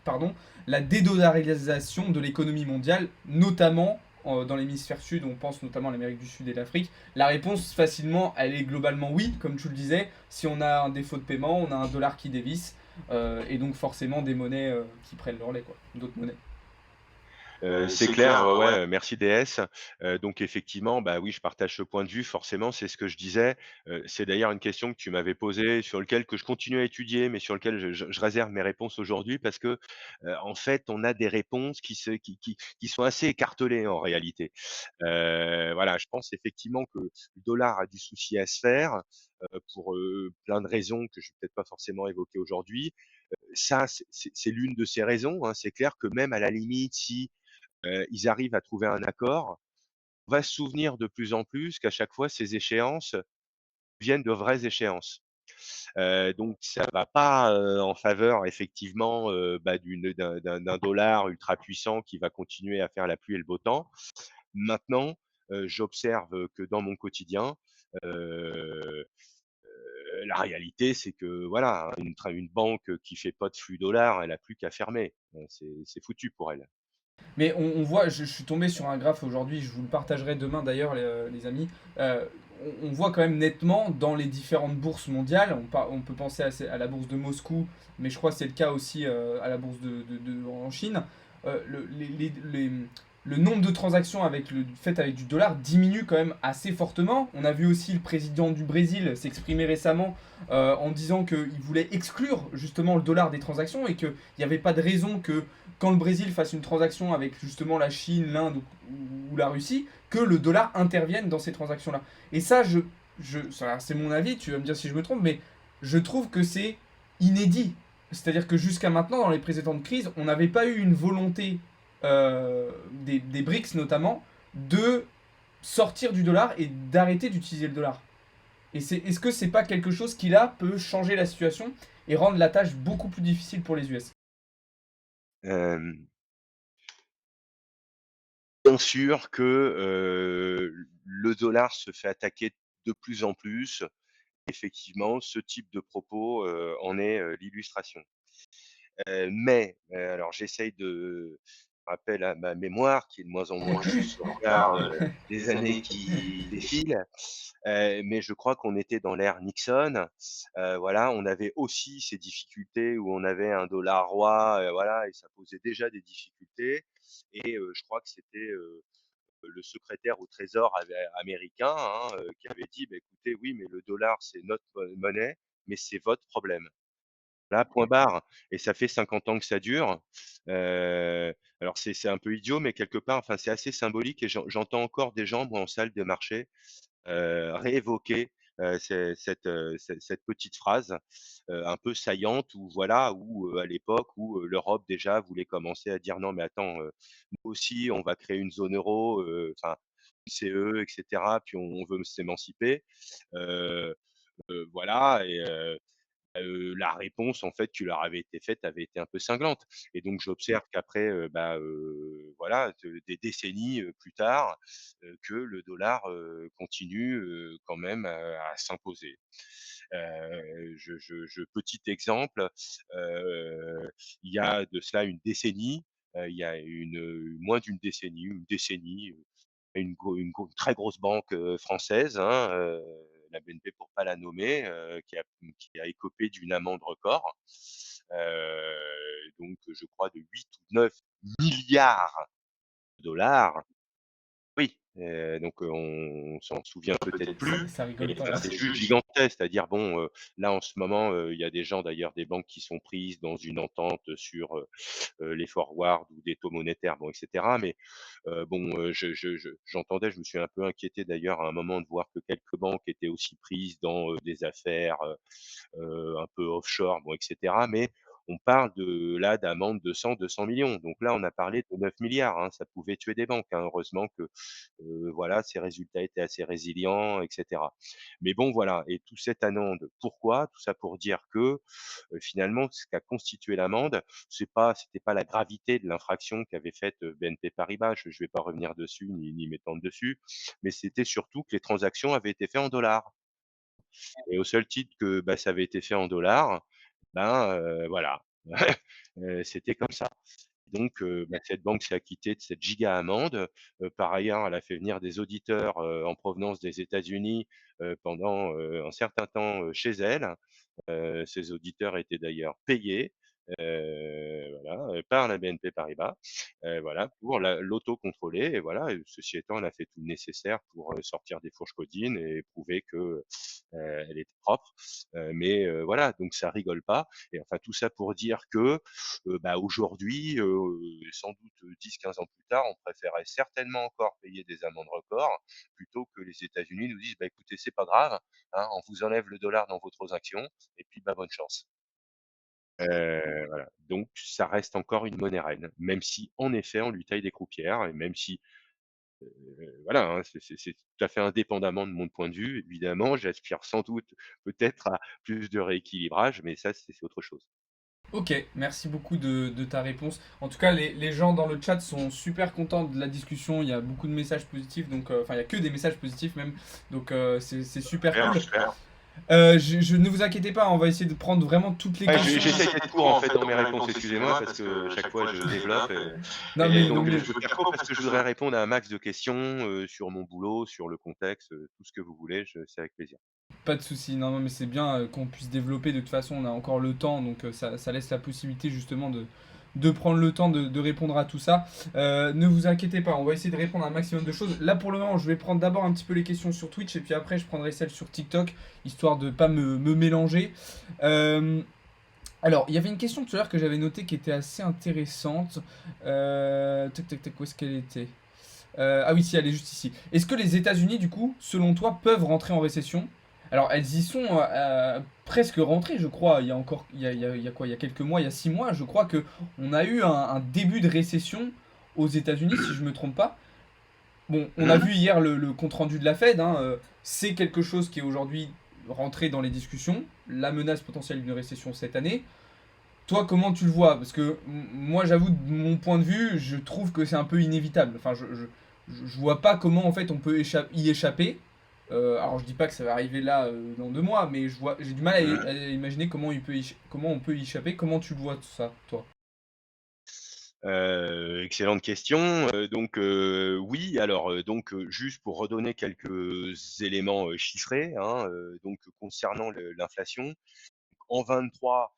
pardon, la dédollarisation de l'économie mondiale, notamment dans l'hémisphère sud, on pense notamment à l'Amérique du Sud et l'Afrique? La réponse facilement, elle est globalement oui, comme tu le disais. Si on a un défaut de paiement, on a un dollar qui dévisse, et donc forcément des monnaies qui prennent leur lait, quoi, d'autres monnaies. C'est clair, ouais, ouais, merci DS. Donc effectivement, bah, oui, je partage ce point de vue, forcément, c'est ce que je disais. C'est d'ailleurs une question que tu m'avais posée, sur lequel que je continue à étudier, mais sur lequel je réserve mes réponses aujourd'hui parce que, en fait, on a des réponses qui sont assez écartelées en réalité. Voilà, je pense effectivement que le dollar a du souci à se faire, pour, plein de raisons que je vais peut-être pas forcément évoquer aujourd'hui. Ça, c'est l'une de ces raisons, hein. C'est clair que même à la limite, si ils arrivent à trouver un accord. On va se souvenir de plus en plus qu'à chaque fois, ces échéances viennent de vraies échéances. Donc ça va pas, en faveur effectivement, bah, d'un dollar ultra puissant qui va continuer à faire la pluie et le beau temps. Maintenant, j'observe que dans mon quotidien, heu, la réalité, c'est que voilà, hein, une banque qui fait pas de flux dollars, elle a plus qu'à fermer. C'est foutu pour elle. Mais on voit, je suis tombé sur un graphe aujourd'hui, je vous le partagerai demain d'ailleurs, les amis. Euh, on voit quand même nettement dans les différentes bourses mondiales, on peut penser à la bourse de Moscou, mais je crois que c'est le cas aussi à la bourse en Chine. Le nombre de transactions faites avec du dollar diminue quand même assez fortement. On a vu aussi le président du Brésil s'exprimer récemment en disant qu'il voulait exclure justement le dollar des transactions et qu'il n'y avait pas de raison que quand le Brésil fasse une transaction avec justement la Chine, l'Inde ou la Russie, que le dollar intervienne dans ces transactions-là. Et ça, c'est mon avis, tu vas me dire si je me trompe, mais je trouve que c'est inédit. C'est-à-dire que jusqu'à maintenant, dans les précédentes crises, on n'avait pas eu une volonté des BRICS notamment de sortir du dollar et d'arrêter d'utiliser le dollar. Est-ce que c'est pas quelque chose qui là peut changer la situation et rendre la tâche beaucoup plus difficile pour les US? Hem Bien sûr que, le dollar se fait attaquer de plus en plus. Effectivement, ce type de propos, en est, l'illustration. Mais, alors j'essaye de rappel à ma mémoire qui est de moins en moins juste au regard, des années qui défilent, mais je crois qu'on était dans l'ère Nixon. Voilà, on avait aussi ces difficultés où on avait un dollar roi, voilà et ça posait déjà des difficultés et je crois que c'était, le secrétaire au trésor américain, hein, qui avait dit: «Bah, écoutez, oui, mais le dollar, c'est notre monnaie, mais c'est votre problème». Là, point barre et ça fait 50 ans que ça dure. Alors c'est un peu idiot, mais quelque part, enfin, c'est assez symbolique et j'entends encore des gens, moi, en salle de marché, réévoquer, cette petite phrase, un peu saillante où voilà, où, à l'époque où, l'Europe déjà voulait commencer à dire: «Non mais attends, nous aussi on va créer une zone euro, enfin une CE et cetera, puis on veut s'émanciper». Heu voilà la réponse en fait qui leur avait été faite avait été un peu cinglante et donc j'observe qu'après, bah, voilà, des décennies, plus tard, que le dollar, continue, quand même, à s'imposer. Petit exemple, heu, il y a de cela une décennie, il y a moins d'une décennie, une décennie, une très grosse banque, française, hein, la BNP pour pas la nommer, qui a écopé d'une amende record, donc je crois de 8 ou 9 milliards de dollars. Oui, donc on s'en souvient peut-être plus, Ça mais rigole pas, enfin, ouais. c'est juste gigantesque. C'est-à-dire bon, là en ce moment, il y a des gens d'ailleurs, des banques qui sont prises dans une entente sur, les forwards ou des taux monétaires, bon et cetera. Mais, bon, j'entendais, je me suis un peu inquiété d'ailleurs à un moment de voir que quelques banques étaient aussi prises dans, des affaires, un peu offshore, bon et cetera. Mais on parle d'amendes de 100-200 millions. Donc là, on a parlé de 9 milliards, hein. Ça pouvait tuer des banques, hein. Heureusement que, voilà, ces résultats étaient assez résilients et cetera. Mais bon, voilà, et toute cette amende, pourquoi? Tout ça pour dire que, finalement, ce qu'a constitué l'amende, c'était pas la gravité de l'infraction qu'avait faite, BNP Paribas. Je vais pas revenir dessus ni m'étendre dessus, mais c'était surtout que les transactions avaient été faites en dollars. Et au seul titre que, bah, ça avait été fait en dollars, ben, voilà, c'était comme ça. Donc, bah, cette banque s'est acquittée de cette giga amende. Par ailleurs, elle a fait venir des auditeurs, en provenance des États-Unis, pendant, un certain temps, chez elle. Ces auditeurs étaient d'ailleurs payés, voilà, par la BNP Paribas, voilà, pour l'auto-contrôler et voilà, et ceci étant, elle a fait tout le nécessaire pour, sortir des fourches caudines et prouver que, elle était propre. Mais, voilà, donc ça rigole pas et enfin tout ça pour dire que, bah, aujourd'hui, sans doute 10-15 ans plus tard, on préférerait certainement encore payer des amendes records plutôt que les États-Unis nous disent: «Bah, écoutez, c'est pas grave, hein, on vous enlève le dollar dans vos transactions et puis, bah, bonne chance». Voilà, donc ça reste encore une monnaie reine, même si en effet on lui taille des croupières et même si, voilà, hein, c'est tout à fait indépendamment de mon point de vue évidemment, j'aspire sans doute peut-être à plus de rééquilibrage, mais ça c'est autre chose. Ok, merci beaucoup de ta réponse. En tout cas, les gens dans le chat sont super contents de la discussion. Il y a beaucoup de messages positifs, donc enfin, il y a que des messages positifs même. Donc c'est super Super, cool. super. Ne vous inquiétez pas, on va essayer de prendre vraiment toutes les Ouais, questions. j'essaie d'être court en fait dans mes réponses, excusez-moi parce que chaque fois je développe Non et mais donc mais je veux faire court parce que je voudrais répondre à un max de questions, sur mon boulot, sur le contexte, tout ce que vous voulez, c'est avec plaisir. pas de souci. Non, non, mais c'est bien qu'on puisse développer. De toute façon, on a encore le temps, donc ça laisse la possibilité justement de prendre le temps de répondre à tout ça. Ne vous inquiétez pas, on va essayer de répondre à un maximum de choses. Là pour le moment, je vais prendre d'abord un petit peu les questions sur Twitch et puis après je prendrai celles sur TikTok, histoire de pas me mélanger. Euh, alors, il y avait une question tout à l'heure que j'avais notée qui était assez intéressante. Tac, tac, tac, où est-ce qu'elle était? Ah oui, si, elle est juste ici. Est-ce que les États-Unis, du coup, selon toi, peuvent rentrer en récession? Alors, elles y sont presque rentrées, je crois. Il y a encore, il y a quoi? Il y a quelques mois, il y a 6 mois, je crois que on a eu un début de récession aux États-Unis, si je me trompe pas. Bon, on a vu hier le compte-rendu de la Fed, hein, c'est quelque chose qui est aujourd'hui rentré dans les discussions, la menace potentielle d'une récession cette année. Toi, comment tu le vois? Parce que moi, j'avoue, de mon point de vue, je trouve que c'est un peu inévitable. Enfin, je vois pas comment en fait on peut y échapper. Alors, je dis pas que ça va arriver là dans 2 mois, mais j'ai du mal à imaginer comment on peut y échapper. Comment tu le vois tout ça, toi? Excellente question, donc oui, alors, donc juste pour redonner quelques éléments, chiffrés, hein, donc concernant l'inflation, en 23,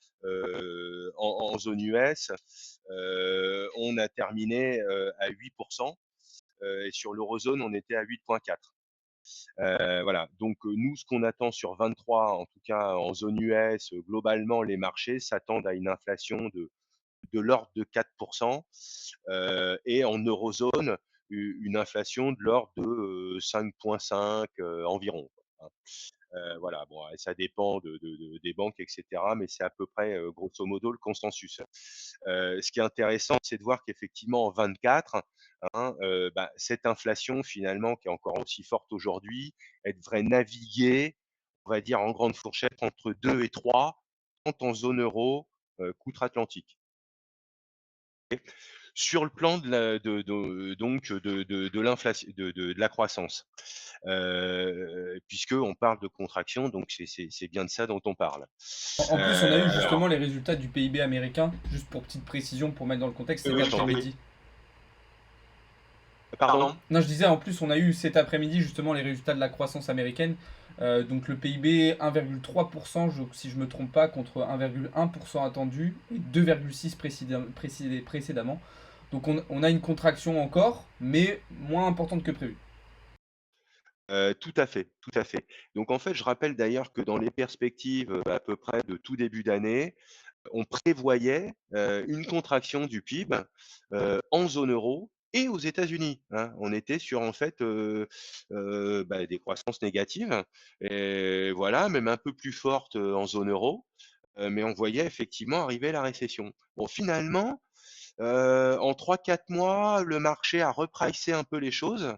en zone US, on a terminé, à 8 et sur l'eurozone, on était à 8,4. Voilà, donc nous, ce qu'on attend sur 23, en tout cas en zone US, globalement, les marchés s'attendent à une inflation de l'ordre de 4 et en eurozone, une inflation de l'ordre de, 5,5, environ, quoi, hein. Voilà, bon, et ça dépend des banques et cetera, mais c'est à peu près, grosso modo le consensus. Ce qui est intéressant, c'est de voir qu'effectivement en 24, hein, bah, cette inflation finalement qui est encore aussi forte aujourd'hui, elle devrait naviguer, on va dire en grande fourchette entre 2 et 3, tant en zone euro, qu'outre-Atlantique. Sur le plan donc de l'inflation de la croissance, puisqu'on parle de contraction, donc c'est bien de ça dont on parle. En plus, on a eu Alors justement les résultats du PIB américain, juste pour petite précision, pour mettre dans le contexte, oui, cet oui, je t'en prie. après-midi. Pardon? Non, je disais, en plus, on a eu cet après-midi justement les résultats de la croissance américaine. Donc le PIB 1,3%, si je ne me trompe pas, contre 1,1% attendu et 2,6% précédemment. Donc on a une contraction encore, mais moins importante que prévu. Tout à fait, tout à fait. Donc en fait, je rappelle d'ailleurs que dans les perspectives, à peu près de tout début d'année, on prévoyait, une contraction du PIB, en zone euro et aux États-Unis, hein. On était sur en fait, des croissances négatives et voilà, même un peu plus fortes, en zone euro, mais on voyait effectivement arriver la récession. Bon finalement, en 3 4 mois, le marché a repricé un peu les choses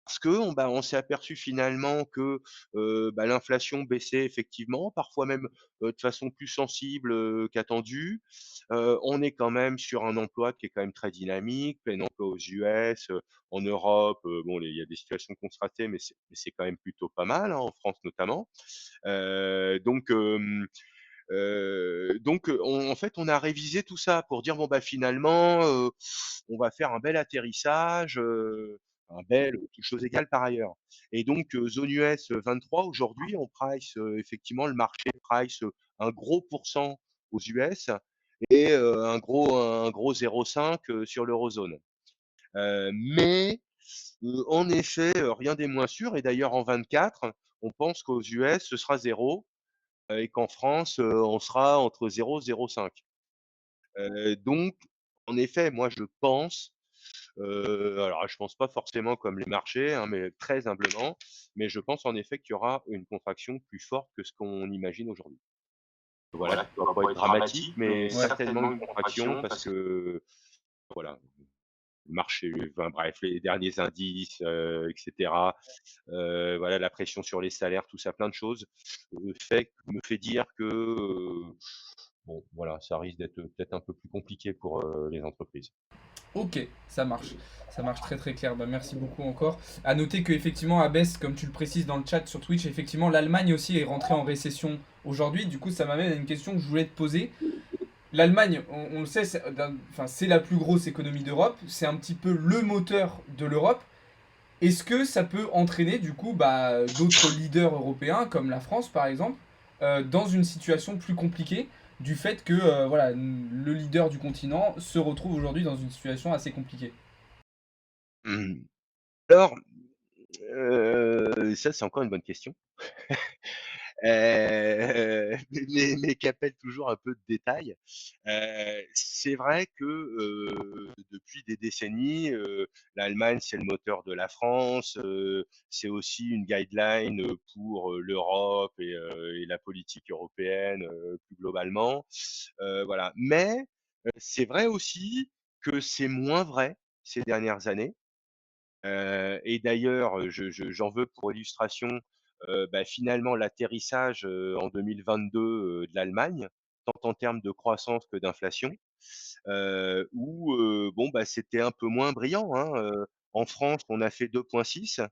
parce on s'est aperçu finalement que, l'inflation baissait effectivement, parfois même, de façon plus sensible, qu'attendue. On est quand même sur un emploi qui est quand même très dynamique, plein emploi aux US, en Europe, bon il y a des situations contrastées, mais c'est quand même plutôt pas mal, hein, en France notamment. Heu, donc hem on en fait, on a révisé tout ça pour dire: «Bon, bah, finalement, on va faire un bel atterrissage, un bel, toutes choses égales par ailleurs» et donc zone US, 23 aujourd'hui, on price, effectivement le marché price, un gros pourcent aux US et un gros 0,5, sur l'eurozone. En effet, rien n'est moins sûr et d'ailleurs en 24, on pense qu'aux US, ce sera 0 et qu'en France, on sera entre 0 et 0,5. Donc en effet, moi je pense, alors je pense pas forcément comme les marchés, hein, mais très humblement, mais je pense en effet qu'il y aura une contraction plus forte que ce qu'on imagine aujourd'hui. Voilà, Voilà, qui qui ne ne va va pas pas être être dramatique, dramatique, mais mais certainement certainement une une contraction contraction parce parce que que voilà, le marché, enfin bref, les derniers indices, et cetera, voilà, la pression sur les salaires, tout ça, plein de choses, me fait dire que, bon, voilà, ça risque d'être peut-être un peu plus compliqué pour, les entreprises. Ok, ça marche. Ça marche très très clair. Bah, merci beaucoup encore. À noter que effectivement, Abès, comme tu le précises dans le chat sur Twitch, effectivement, l'Allemagne aussi est rentrée en récession aujourd'hui. Du coup, ça m'amène à une question que je voulais te poser. L'Allemagne, on le sait, c'est la plus grosse économie d'Europe. C'est un petit peu le moteur de l'Europe. Est-ce que ça peut entraîner du coup d'autres leaders européens, comme la France par exemple, dans une situation plus compliquée du fait que voilà, le leader du continent se retrouve aujourd'hui dans une situation assez compliquée? Mmh. Alors, ça, c'est encore une bonne question. Mais qui appelle toujours un peu de détails. C'est vrai que, depuis des décennies, l'Allemagne, c'est le moteur de la France, c'est aussi une guideline, pour, l'Europe et la politique européenne, plus globalement. Voilà. Mais, c'est vrai aussi que c'est moins vrai ces dernières années. Et d'ailleurs, j'en veux pour illustration, finalement l'atterrissage, en 2022, de l'Allemagne, tant en termes de croissance que d'inflation, où, c'était un peu moins brillant, hein, en France, on a fait 2,6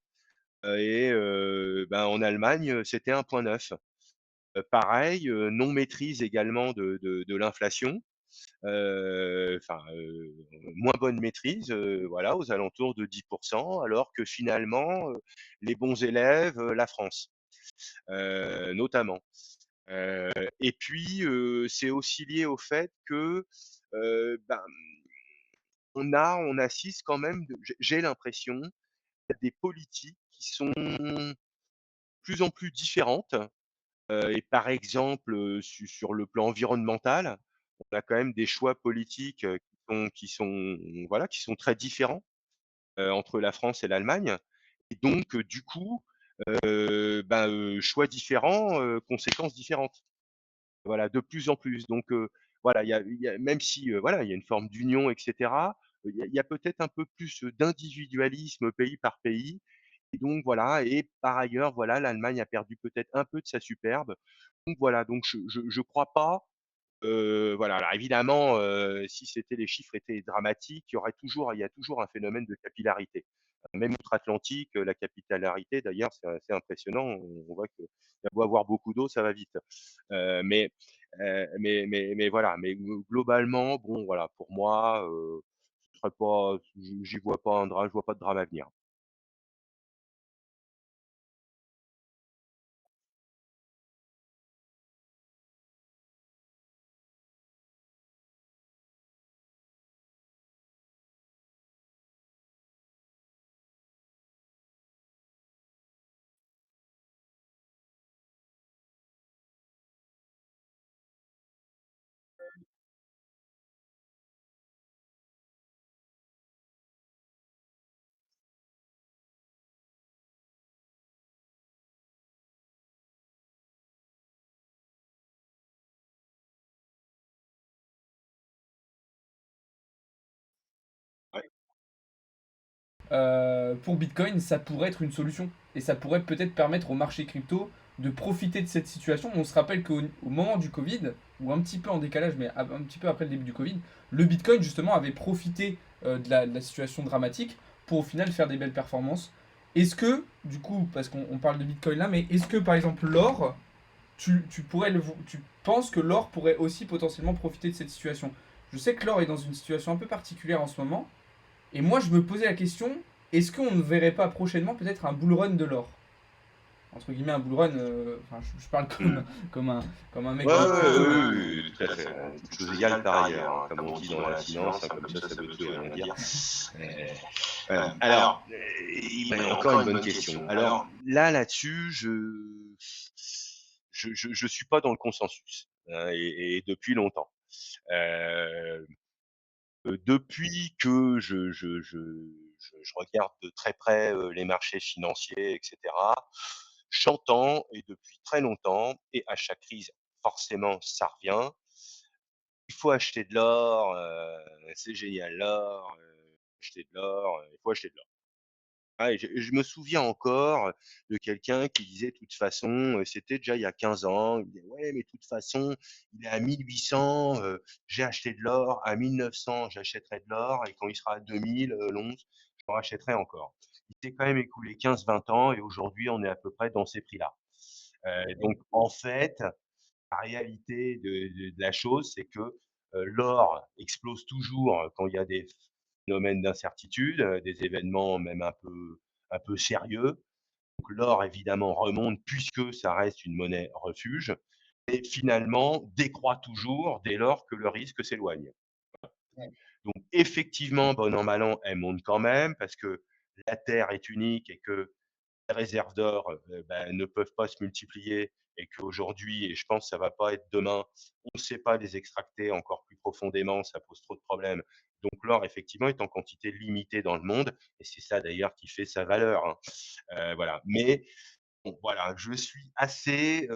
en Allemagne, c'était 1,9. Pareil, non maîtrise également de l'inflation, moins bonne maîtrise, voilà, aux alentours de 10 alors que finalement, les bons élèves, la France, notamment. Heu et puis, c'est aussi lié au fait que, heu, ben, on assiste quand même j'ai l'impression, à des politiques qui sont de plus en plus différentes, et par exemple, sur le plan environnemental, on a quand même des choix politiques, voilà, qui sont très différents, entre la France et l'Allemagne et donc du coup, choix différents, conséquences différentes. Voilà, de plus en plus donc voilà, il y a même si, voilà, il y a une forme d'union et cetera, il y a peut-être un peu plus, d'individualisme pays par pays et donc voilà et par ailleurs, voilà, l'Allemagne a perdu peut-être un peu de sa superbe. Donc voilà, donc je crois pas, voilà, alors évidemment, si les chiffres étaient dramatiques, il y a toujours un phénomène de capillarité. Même outre-Atlantique, la capillarité d'ailleurs, c'est assez impressionnant. On voit qu'il y a beau avoir beaucoup d'eau, ça va vite. Mais mais voilà, mais globalement, bon voilà, pour moi, ce serait pas j'y vois pas un drame je vois pas de drame à venir. pour Bitcoin, ça pourrait être une solution. Et ça pourrait peut-être permettre au marché crypto de profiter de cette situation. On se rappelle qu'au moment du Covid, ou un petit peu en décalage, mais un petit peu après le début du Covid, le Bitcoin justement avait profité de la situation dramatique pour au final faire des belles performances. Est-ce que, du coup, parce qu'on parle de Bitcoin là, mais est-ce que par exemple l'or, tu penses que l'or pourrait aussi potentiellement profiter de cette situation? Je sais que l'or est dans une situation un peu particulière en ce moment, et moi, je me posais la question, est-ce qu'on ne verrait pas prochainement peut-être un bull run de l'or? Entre guillemets, un bull run, enfin, je parle comme, Mmh. comme un mec Ouais, de ouais, crypto, hein. oui, oui, tout à fait. Toutes choses égales par ailleurs, hein, comme on dit dans la finance, hein, comme ça veut tout et rien dire. Voilà. Alors, encore une bonne question. Alors là-dessus, je suis pas dans le consensus, hein, et depuis longtemps. Euh, Depuis que je regarde de très près les marchés financiers, etc., j'entends, et depuis très longtemps, et à chaque crise, forcément, ça revient, il faut acheter de l'or, c'est génial l'or, acheter de l'or, il faut acheter de l'or. Ah, et je me souviens encore de quelqu'un qui disait: «De toute façon», c'était déjà il y a 15 ans, il disait: «Ouais, mais de toute façon, il est à 1 800, j'ai acheté de l'or, à 1 900 j'achèterai de l'or et quand il sera à 2 000, l'once, j'en rachèterai encore». Il s'est quand même écoulé 15 20 ans et aujourd'hui, on est à peu près dans ces prix-là. Donc en fait, la réalité de la chose, c'est que, l'or explose toujours quand il y a des phénomènes d'incertitude, des événements même un peu sérieux. Donc l'or évidemment remonte puisque ça reste une monnaie refuge et finalement décroît toujours dès lors que le risque s'éloigne. Donc effectivement, bon an mal an, elle monte quand même parce que la terre est unique et que les réserves d'or, ne peuvent pas se multiplier et qu'aujourd'hui, et je pense que ça va pas être demain, on ne sait pas les extracter encore plus profondément, ça pose trop de problèmes. Donc l'or, effectivement, est en quantité limitée dans le monde et c'est ça d'ailleurs qui fait sa valeur, hein. Voilà. Mais bon, voilà, je suis assez,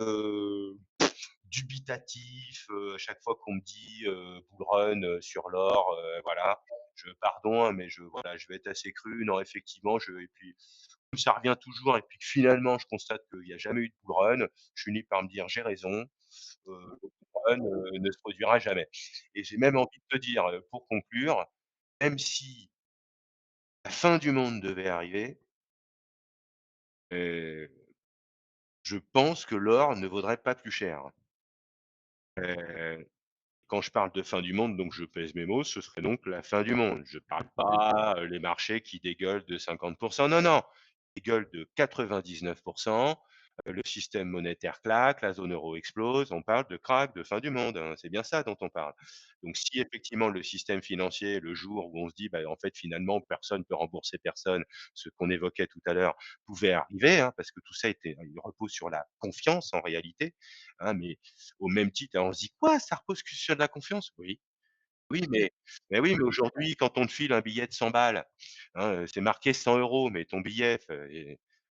dubitatif, à chaque fois qu'on me dit, bull run, sur l'or, voilà. Pardon, hein, mais voilà, je vais être assez cru. Non, effectivement, et puis ça revient toujours et puis que finalement je constate qu'il n'y a jamais eu de bull run, je finis par me dire: «J'ai raison, le bull run, ne se produira jamais» et j'ai même envie de te dire, pour conclure, même si la fin du monde devait arriver, heu, je pense que l'or ne vaudrait pas plus cher. Heu, Quand je parle de fin du monde, donc je pèse mes mots, ce serait donc la fin du monde. Je parle pas, les marchés qui dégueulent de 50. Non, non, ils dégueulent de 99. Le système monétaire claque, la zone euro explose, on parle de krach, de fin du monde, hein, c'est bien ça dont on parle. Donc si effectivement le système financier, le jour où on se dit: «Bah, en fait, finalement, personne ne peut rembourser personne», ce qu'on évoquait tout à l'heure, pouvait arriver, hein, parce que tout ça il repose sur la confiance en réalité, hein, mais au même titre, on se dit: «Quoi? Ça repose que sur de la confiance?» Oui, oui, oui, mais aujourd'hui, quand on te file un billet de 100 balles, hein, c'est marqué 100 €, mais ton billet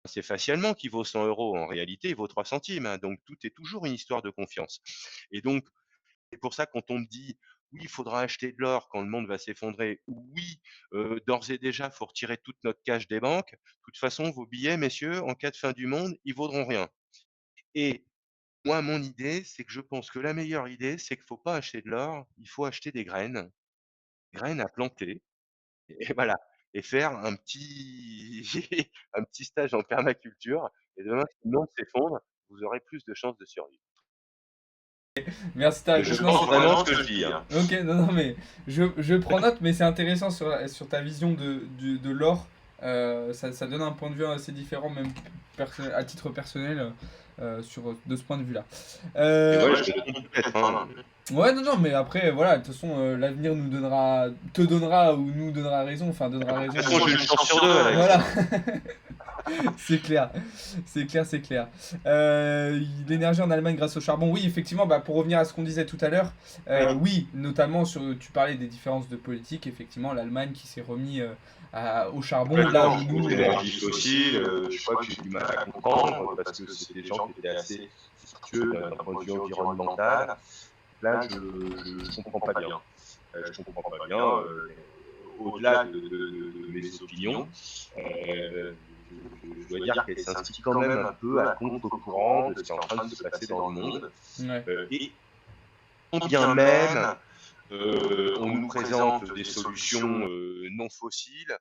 c'est facialement qu'il vaut 100 €. En réalité, il vaut 3 centimes, hein, donc tout est toujours une histoire de confiance et donc c'est pour ça quand on me dit: «Oui, il faudra acheter de l'or quand le monde va s'effondrer». Oui, d'ores et déjà, il faut retirer toute notre cash des banques. De toute façon, vos billets, messieurs, en cas de fin du monde, ils vaudront rien et moi, mon idée, c'est que je pense que la meilleure idée, c'est qu'il faut pas acheter de l'or, il faut acheter des graines à planter et voilà et faire un petit un petit stage en permaculture et demain, si le monde s'effondre, vous aurez plus de chances de survivre. Merci de ta Et je réponse. Non, pense vraiment ce que je dis, hein. ok, non, non, mais je prends note, mais c'est intéressant sur ta vision de l'or. Ça donne un point de vue assez différent, même à titre personnel, de ce point de vue-là. Et ouais, Ouais, je me trompe peut-être, hein. ouais, non, non, mais après, voilà, de toute façon, l'avenir te donnera ou nous donnera raison, enfin, donnera De raison. toute façon, j'ai une chance sur 2 à la Voilà, limite. c'est clair, c'est clair, c'est clair. L'énergie en Allemagne grâce au charbon, oui, effectivement, bah, pour revenir à ce qu'on disait tout à l'heure, oui, notamment tu parlais des différences de politique, effectivement, l'Allemagne qui s'est remis au charbon, là où Complètement, aux nous, énergies fossiles, je crois que j'ai du mal à comprendre parce que c'est des gens qui étaient assez vertueux d'un point de vue environnemental. Là, je comprends pas bien. Je comprends pas bien, au-delà de mes opinions, je dois dire qu'elle s'inscrit quand même un peu à contre-courant de ce qui est en train de se passer dans le monde. Ouais. Et quand bien même on nous présente des solutions non fossiles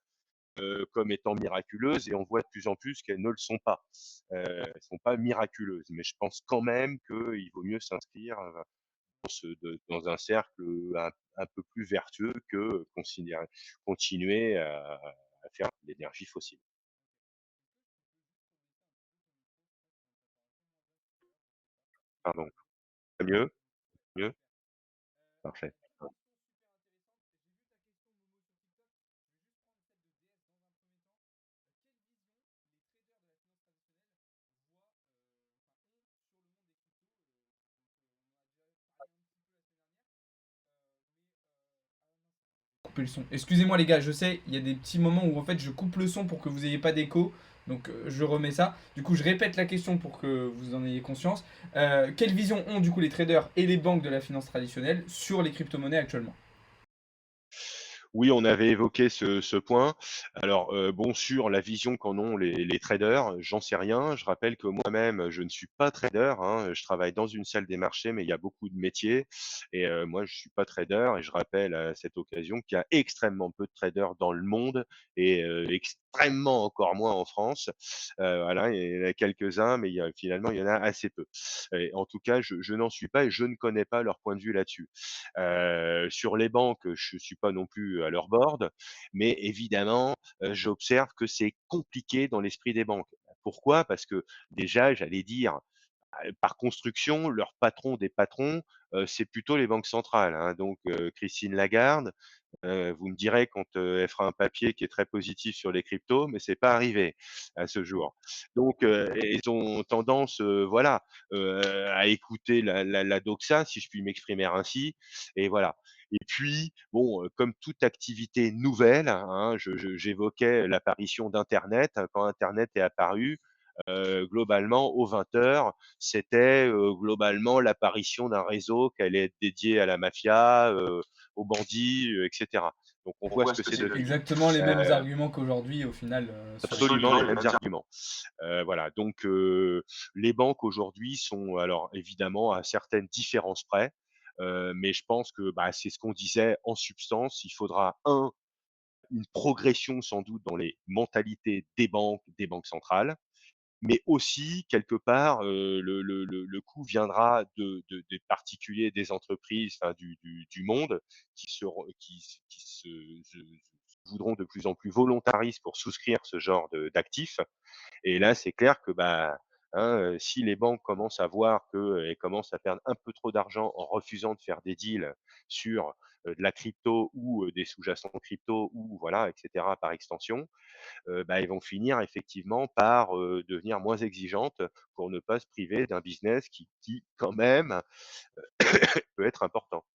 comme étant miraculeuses, et on voit de plus en plus qu'elles ne le sont pas. Elles ne sont pas miraculeuses, mais je pense quand même qu'il vaut mieux s'inscrire dans un cercle un peu plus vertueux que continuer à faire de l'énergie fossile. Pardon. Mieux? Mieux? Parfait. Couper le son. Excusez-moi les gars, je sais, il y a des petits moments où en fait je coupe le son pour que vous ayez pas d'écho. Donc je remets ça. Du coup, je répète la question pour que vous en ayez conscience. Quelle vision ont du coup les traders et les banques de la finance traditionnelle sur les crypto-monnaies actuellement? Oui, on avait évoqué ce point. Alors, bon, sur la vision qu'en ont les traders, j'en sais rien. Je rappelle que moi-même, je ne suis pas trader, hein. Je travaille dans une salle des marchés, mais il y a beaucoup de métiers et moi, je suis pas trader, et je rappelle à cette occasion qu'il y a extrêmement peu de traders dans le monde et extrêmement encore moins en France. Voilà, il y en a quelques-uns, mais finalement, il y en a assez peu. Et en tout cas, je n'en suis pas et je ne connais pas leur point de vue là-dessus. Sur les banques, je suis pas non plus à leur board, mais évidemment, j'observe que c'est compliqué dans l'esprit des banques. Pourquoi? Parce que déjà, j'allais dire, par construction, leur patron des patrons, c'est plutôt les banques centrales, hein. Donc, Christine Lagarde, vous me direz quand, elle fera un papier qui est très positif sur les cryptos, mais c'est pas arrivé à ce jour. Donc, ils ont tendance, voilà, à écouter la doxa, si je puis m'exprimer ainsi, et voilà. Et puis, bon, comme toute activité nouvelle, hein, j'évoquais l'apparition d'internet. Quand internet est apparu, globalement aux 20 heures, c'était, globalement l'apparition d'un réseau qui allait être dédié à la mafia, aux bandits, et cetera. Donc on voit ce que c'est devenu. Exactement les mêmes Heu, arguments qu'aujourd'hui au final sur les Absolument les cryptos. mêmes arguments. Voilà, donc les banques aujourd'hui sont, alors évidemment à certaines différences près, mais je pense que, bah, c'est ce qu'on disait en substance. Il faudra une progression sans doute dans les mentalités des banques centrales, mais aussi quelque part, le coût viendra des particuliers, des entreprises, enfin du monde qui se voudront de plus en plus volontaristes pour souscrire ce genre d'actifs. Et là, c'est clair que, bah, hein, si les banques commencent à voir qu'elles commencent à perdre un peu trop d'argent en refusant de faire des deals sur, de la crypto ou, des sous-jacents crypto ou voilà et cetera par extension, bah, elles vont finir effectivement par, devenir moins exigeantes pour ne pas se priver d'un business qui quand même peut être important.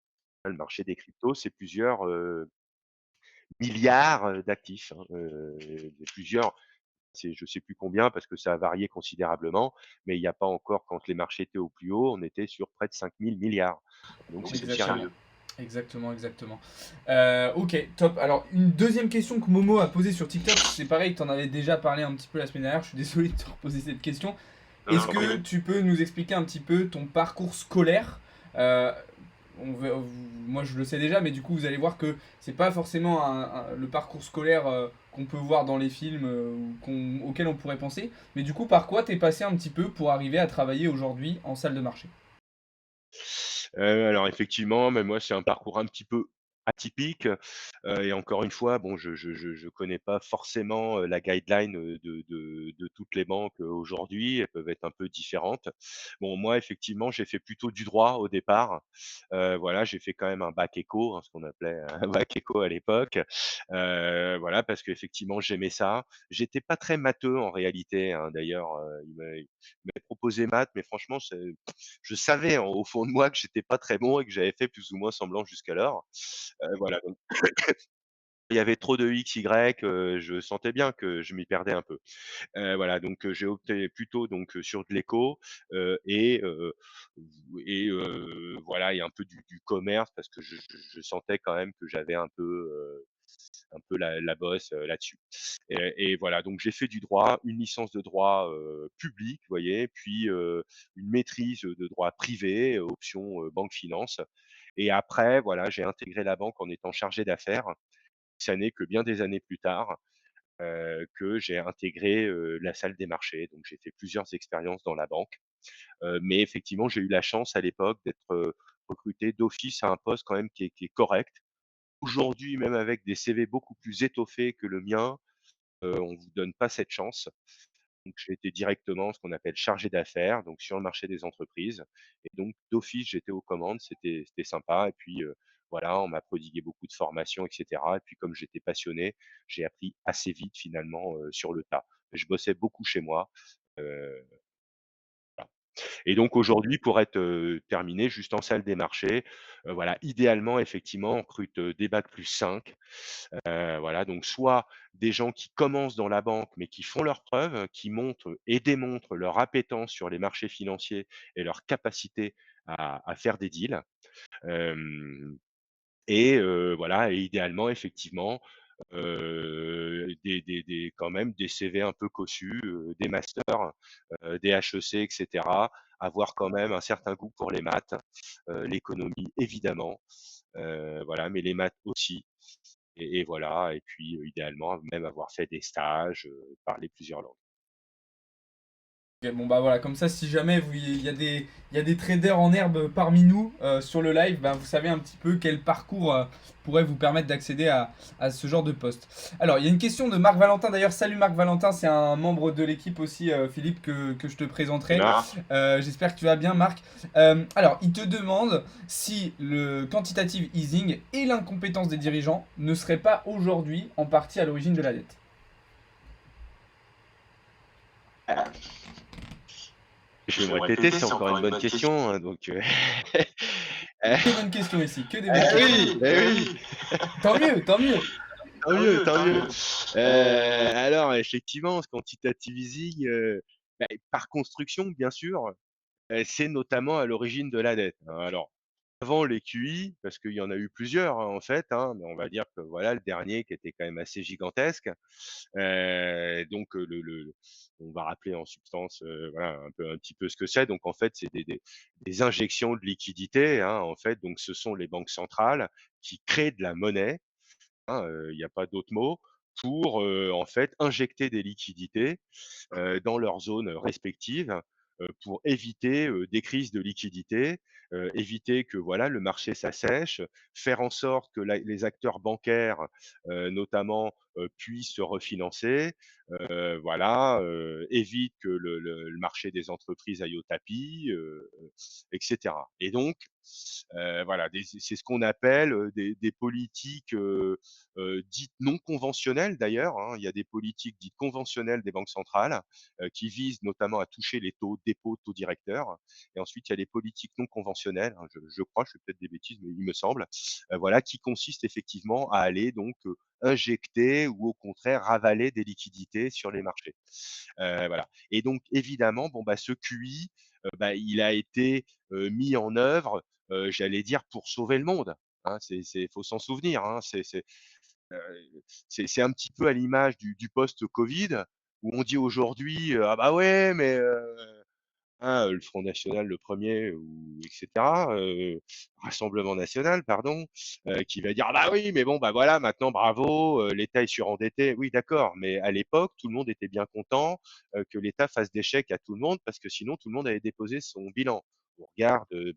Le marché des cryptos, c'est plusieurs, milliards, d'actifs, hein, plusieurs, c'est je sais plus combien parce que ça a varié considérablement, mais il y a pas encore, quand les marchés étaient au plus haut, on était sur près de 5 000 milliards. Donc c'est du Exactement. sérieux. Exactement, exactement. Ok, top. Alors, une deuxième question que Momo a posée sur TikTok, c'est pareil, tu en avais déjà parlé un petit peu la semaine dernière, je suis désolé de te reposer cette question. Non, Est-ce non, prie. que tu peux nous expliquer un petit peu ton parcours scolaire? Euh, Moi, je le sais déjà, mais du coup, vous allez voir que c'est pas forcément le parcours scolaire qu'on peut voir dans les films auquel on pourrait penser. Mais du coup, par quoi t'es passé un petit peu pour arriver à travailler aujourd'hui en salle de marché? Alors effectivement, mais moi, c'est un parcours un petit peu atypique, et encore une fois, bon, je connais pas forcément, la guideline, de toutes les banques, aujourd'hui. Elles peuvent être un peu différentes. Bon, moi, effectivement, j'ai fait plutôt du droit au départ. Voilà, j'ai fait quand même un bac éco, hein, ce qu'on appelait un bac éco à l'époque. Voilà, parce qu'effectivement, j'aimais ça. J'étais pas très matheux en réalité, hein, d'ailleurs, il m'avait proposé maths, mais franchement, je savais au fond de moi que j'étais pas très bon et que j'avais fait plus ou moins semblant jusqu'alors. Voilà, donc il y avait trop de X, Y, je sentais bien que je m'y perdais un peu. Voilà, donc j'ai opté plutôt donc sur de l'éco, heu et heu voilà, et un peu du commerce parce que je sentais quand même que j'avais un peu, peu la bosse, là-dessus. Et voilà, donc j'ai fait du droit, une licence de droit, public, vous voyez, puis, une maîtrise, de droit privé, option, banque finance. Et après, voilà, j'ai intégré la banque en étant chargé d'affaires. Ça n'est que bien des années plus tard, que j'ai intégré, la salle des marchés. Donc j'ai fait plusieurs expériences dans la banque, mais effectivement, j'ai eu la chance à l'époque d'être, recruté d'office à un poste quand même qui est correct. Aujourd'hui, même avec des CV beaucoup plus étoffés que le mien, on vous donne pas cette chance. Donc j'ai été directement ce qu'on appelle chargé d'affaires, donc sur le marché des entreprises. Et donc d'office, j'étais aux commandes, c'était sympa. Et puis, voilà, on m'a prodigué beaucoup de formations et cetera. Et puis comme j'étais passionné, j'ai appris assez vite finalement, sur le tas. Je bossais beaucoup chez moi, heu, voilà. Et donc aujourd'hui, pour être, terminé, juste en salle des marchés, voilà, idéalement, effectivement, on recrute, des bac+5. Voilà, donc soit des gens qui commencent dans la banque, mais qui font leurs preuves, qui montrent et démontrent leur appétence sur les marchés financiers et leur capacité à faire des deals. Hem Et voilà, et idéalement effectivement, des quand même des CV un peu cossus, des masters, des HEC et cetera. Avoir quand même un certain goût pour les maths, l'économie évidemment, voilà, mais les maths aussi. Et voilà, et puis, idéalement même avoir fait des stages, parler plusieurs langues. Ok, bon bah voilà, comme ça si jamais il y a des traders en herbe parmi nous sur le live, bah, vous savez un petit peu quel parcours pourrait vous permettre d'accéder à ce genre de poste. Alors il y a une question de Marc Valentin, d'ailleurs salut Marc Valentin, c'est un membre de l'équipe aussi Philippe que je te Il présenterai. marche. J'espère que tu vas bien Marc. Alors il te demande si le quantitative easing et l'incompétence des dirigeants ne seraient pas aujourd'hui en partie à l'origine de la dette. Je vais me répéter, c'est encore une bonne question, hein, donc Des bonnes questions ici, que des bonnes eh questions. oui, eh oui! Tant mieux, tant mieux. Tant mieux, tant mieux. Alors effectivement, ce quantitative easing, par construction, bien sûr, c'est notamment à l'origine de la dette, hein. Alors, avant les QI, parce qu'il y en a eu plusieurs, hein, en fait, hein, mais on va dire que voilà, le dernier qui était quand même assez gigantesque. Donc, on va rappeler en substance, voilà, un petit peu ce que c'est. Donc en fait, c'est des injections de liquidités, hein, en fait. Donc ce sont les banques centrales qui créent de la monnaie, hein, il y a pas d'autre mot, pour, en fait, injecter des liquidités, dans leurs zones respectives, pour éviter, des crises de liquidité, éviter que, voilà, le marché s'assèche, faire en sorte que les acteurs bancaires, notamment, puissent se refinancer, voilà, évite que le marché des entreprises aille au tapis, et cetera. Et donc, voilà, c'est ce qu'on appelle, des politiques, dites non conventionnelles d'ailleurs, hein. Il y a des politiques dites conventionnelles des banques centrales, qui visent notamment à toucher les taux dépôt, taux directeurs. Et ensuite, il y a les politiques non conventionnelles, hein, je crois, je fais peut-être des bêtises, mais il me semble, voilà, qui consistent effectivement à aller donc, injecter ou au contraire ravaler des liquidités sur les marchés. Voilà. Et donc évidemment, bon, bah, ce QI, bah, il a été, mis en œuvre, j'allais dire pour sauver le monde, hein. Faut s'en souvenir, hein. Heu, c'est un petit peu à l'image du post-Covid où on dit aujourd'hui, «Ah bah ouais, mais hein, le Front national le premier ou et cetera, Rassemblement national pardon, qui va dire: «Ah bah oui, mais bon, bah voilà, maintenant bravo, l'État est surendetté». Oui d'accord, mais à l'époque, tout le monde était bien content, que l'État fasse des chèques à tout le monde parce que sinon tout le monde avait déposé son bilan au regard de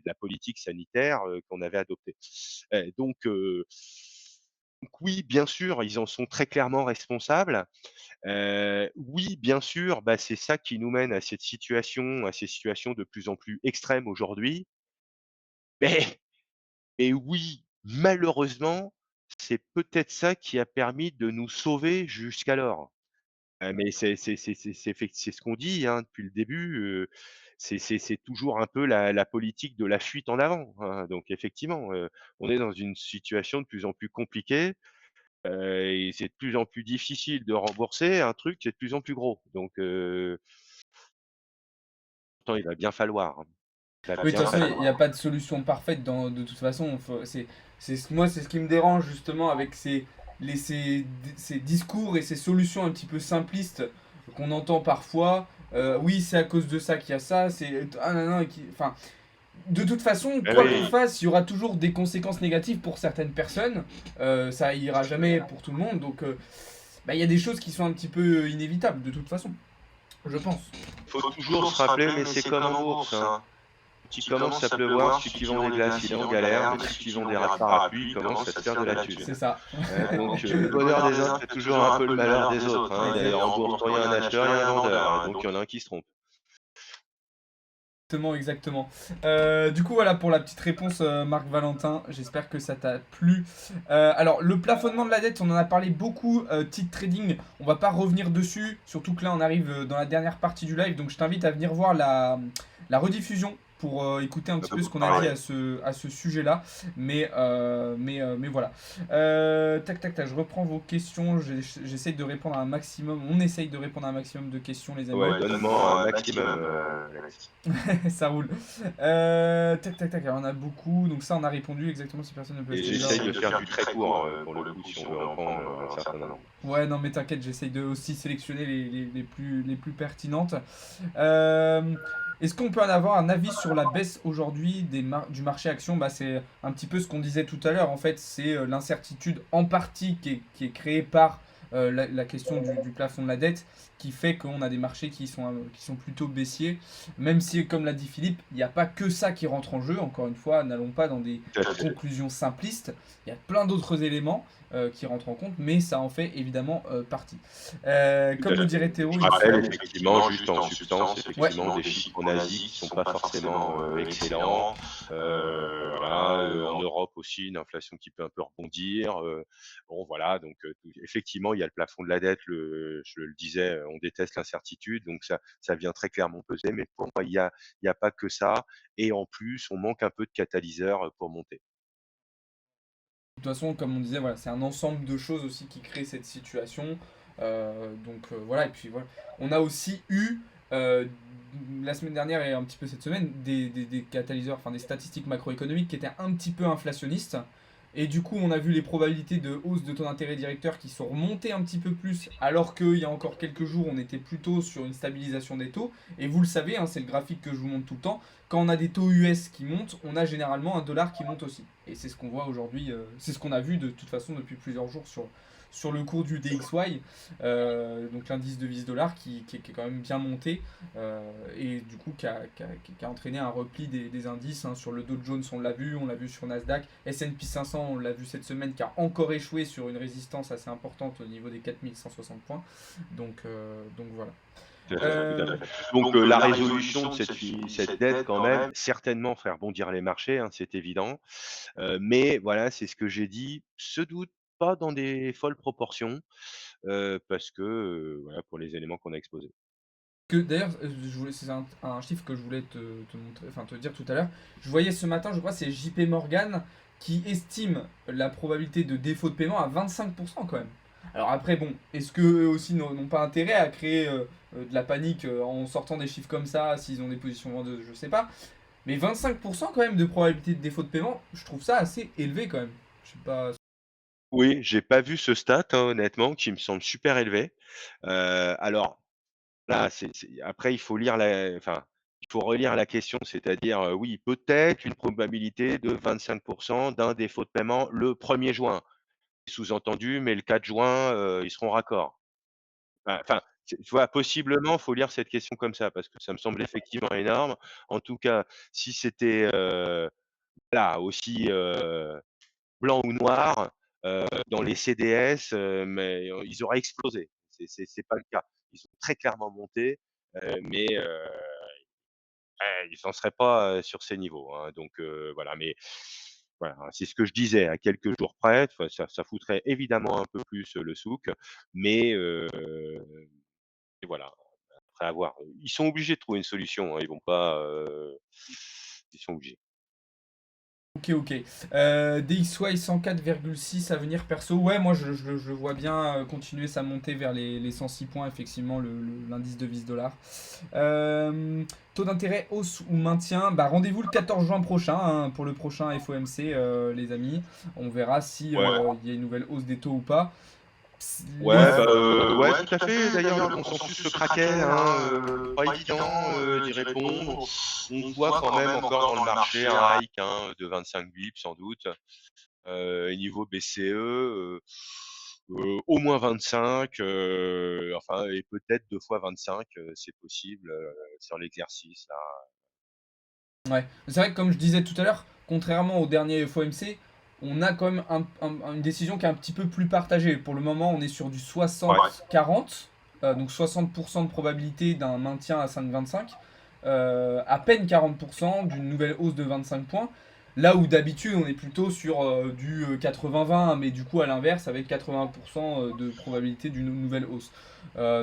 la politique sanitaire, qu'on avait adoptée. Donc oui, bien sûr, ils en sont très clairement responsables. Oui, bien sûr, bah, c'est ça qui nous mène à ces situations de plus en plus extrêmes aujourd'hui. Mais et oui, malheureusement, c'est peut-être ça qui a permis de nous sauver jusqu'alors. Mais c'est ce qu'on dit, hein, depuis le début, c'est toujours un peu la politique de la fuite en avant, hein. Donc effectivement, on est dans une situation de plus en plus compliquée. Et c'est de plus en plus difficile de rembourser un truc qui est de plus en plus gros. Donc, pourtant il va bien falloir, hein. Il va Oui, de bien toute façon, il n'y a falloir. pas de solution parfaite de toute façon. Moi, c'est ce qui me dérange justement avec ces discours et ces solutions un petit peu simplistes qu'on entend parfois. Oui, c'est à cause de ça qu'il y a ça. C'est ah non, non, enfin, de toute façon, Ah quoi qu'on oui, fasse, il y aura toujours des conséquences négatives pour certaines personnes. Ça ira jamais pour tout le monde. Donc, bah, il y a des choses qui sont un petit peu inévitables de toute façon, je pense. faut toujours se rappeler, mais c'est comme en bourse, hein. Quand il commence à pleuvoir, ceux qui vendent des glaces, il est en galère, mais ceux qui vendent des parapluies, ils commencent à se faire de la thune. C'est ça. Donc le bonheur des uns fait toujours un peu le malheur des autres, hein. Exact. Et en bourse, quand il y a un acheteur, il y a un vendeur, hein, donc il y en a un qui se trompe. Exactement, exactement. Du coup, voilà pour la petite réponse, Marc Valentin. J'espère que ça t'a plu. Alors, le plafonnement de la dette, on en a parlé beaucoup. Titre trading, on va pas revenir dessus. Surtout que là, on arrive dans la dernière partie du live. Donc, je t'invite à venir voir la rediffusion pour écouter un petit peu ce qu'on a dit Pareil. à ce sujet-là. Mais voilà. Tac, tac, tac. Je reprends vos questions. J'essaye de répondre à un maximum. On essaye de répondre à un maximum de questions, les amis. Ouais, donne-moi un maximum, Alex. Ça roule. Tac, tac, tac. Alors, on a beaucoup. Donc, ça, on a répondu exactement si personne ne peut Et acheter j'essaye de faire du très court, pour le coup, si on veut en prendre un certain nombre. Ouais, non, mais t'inquiète, j'essaye de aussi sélectionner les plus pertinentes. Est-ce qu'on peut en avoir un avis sur la baisse aujourd'hui du marché action? Bah, c'est un petit peu ce qu'on disait tout à l'heure. En fait, c'est l'incertitude en partie qui est créée par la question du plafond de la dette qui fait qu'on a des marchés qui sont plutôt baissiers. Même si, comme l'a dit Philippe, il n'y a pas que ça qui rentre en jeu. Encore une fois, n'allons pas dans des Tout à fait. conclusions simplistes. Il y a plein d'autres éléments qui rentrent en compte, mais ça en fait évidemment partie. Tout Comme à le fait. dirait Théo, Je il rappelle faut... effectivement, juste en substance, Ouais. effectivement, des chiffres en Asie qui sont pas forcément excellents. Voilà, en Europe aussi, une inflation qui peut un peu rebondir. Bon, voilà, donc effectivement, il y a le plafond de la dette. Je le disais, on déteste l'incertitude, donc ça vient très clairement peser. Mais pour moi, il y a pas que ça. Et en plus, on manque un peu de catalyseur pour monter. De toute façon, comme on disait, voilà, c'est un ensemble de choses aussi qui crée cette situation. Voilà, et puis voilà. On a aussi eu euh, la semaine dernière et un petit peu cette semaine des catalyseurs, enfin des statistiques macroéconomiques qui étaient un petit peu inflationnistes. Et du coup, on a vu les probabilités de hausse de taux d'intérêt directeur qui sont remontées un petit peu plus, alors qu'il y a encore quelques jours, on était plutôt sur une stabilisation des taux. Et vous le savez, hein, c'est le graphique que je vous montre tout le temps. Quand on a des taux US qui montent, on a généralement un dollar qui monte aussi. Et c'est ce qu'on voit aujourd'hui, c'est ce qu'on a vu de toute façon depuis plusieurs jours sur le cours du DXY, donc l'indice devise dollar qui est quand même bien monté et du coup qui a entraîné un repli des indices, hein. Sur le Dow Jones on l'a vu sur Nasdaq, S&P 500 on l'a vu cette semaine qui a encore échoué sur une résistance assez importante au niveau des 4160 points. Donc voilà. Tout à fait, tout à fait. Donc la résolution de cette dette quand même, certainement faire bondir les marchés, hein, c'est évident. Mais voilà, c'est ce que j'ai dit, se doute pas dans des folles proportions, parce que, voilà, pour les éléments qu'on a exposés. Que d'ailleurs, c'est un chiffre que je voulais te montrer, enfin te dire tout à l'heure. Je voyais ce matin, je crois, c'est JP Morgan qui estime la probabilité de défaut de paiement à 25% quand même. Alors après, bon, est-ce qu'eux aussi n'ont pas intérêt à créer de la panique en sortant des chiffres comme ça, s'ils ont des positions vendeuses, je sais pas. Mais 25% quand même de probabilité de défaut de paiement, je trouve ça assez élevé quand même. Je sais pas. Oui, j'ai pas vu ce stat, hein, honnêtement, qui me semble super élevé. Alors là, c'est après il faut lire la enfin, il faut relire la question, c'est-à-dire, oui, peut-être une probabilité de 25 d'un défaut de paiement le 1er juin. Sous-entendu, mais le 4 juin, ils seront raccords. Enfin, tu vois, possiblement, faut lire cette question comme ça, parce que ça me semble effectivement énorme. En tout cas, si c'était, voilà, aussi, blanc ou noir, dans les CDS, mais ils auraient explosé. C'est pas le cas. Ils ont très clairement monté, mais ils n'en seraient pas, sur ces niveaux, hein, donc voilà, mais voilà, hein, c'est ce que je disais, à quelques jours près, enfin ça foutrait évidemment un peu plus, le souk, mais et voilà, après avoir ils sont obligés de trouver une solution, hein, ils vont pas, ils sont obligés. Ok, ok. DXY 104,6 à venir perso. Ouais, moi je vois bien continuer sa montée vers les 106 points, effectivement, l'indice de vis dollar. Taux d'intérêt hausse ou maintien. Bah, rendez-vous le 14 juin prochain hein, pour le prochain FOMC, les amis. On verra si Ouais. il y a une nouvelle hausse des taux ou pas. Ouais, bah, ouais, tout à fait. D'ailleurs, le consensus se craquait, hein, pas évident d'y répondre. On voit quand même encore dans le marché un hike de 25 bips sans doute. Et niveau BCE, au moins 25, enfin, et peut-être 2 fois 25, c'est possible sur l'exercice là. Ouais, c'est vrai que comme je disais tout à l'heure, contrairement au dernier FOMC, on a quand même une décision qui est un petit peu plus partagée. Pour le moment, on est sur du Ouais. 60-40, donc 60% de probabilité d'un maintien à 5,25, à peine 40% d'une nouvelle hausse de 25 points. Là où d'habitude on est plutôt sur du 80-20, mais du coup à l'inverse avec 80% de probabilité d'une nouvelle hausse.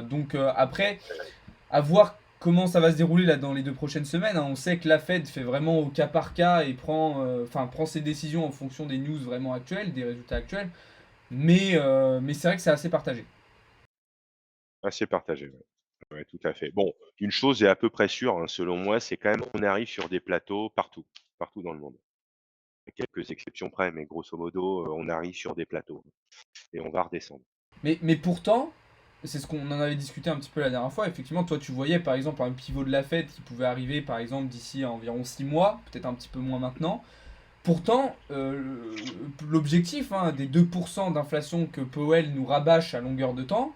Donc après, à voir comment ça va se dérouler là dans les 2 prochaines semaines. Hein. On sait que la Fed fait vraiment au cas par cas et prend ses décisions en fonction des news vraiment actuelles, des résultats actuels. Mais c'est vrai que c'est assez partagé. Assez partagé, ouais. Ouais, tout à fait. Bon, une chose est à peu près sûre, hein, selon moi, c'est quand même qu'on arrive sur des plateaux partout, partout dans le monde. À quelques exceptions près, mais grosso modo, on arrive sur des plateaux et on va redescendre. Mais pourtant, c'est ce qu'on en avait discuté un petit peu la dernière fois. Effectivement, toi, tu voyais par exemple un pivot de la Fed qui pouvait arriver par exemple d'ici à environ 6 mois, peut-être un petit peu moins maintenant. Pourtant, l'objectif hein, des 2% d'inflation que Powell nous rabâche à longueur de temps,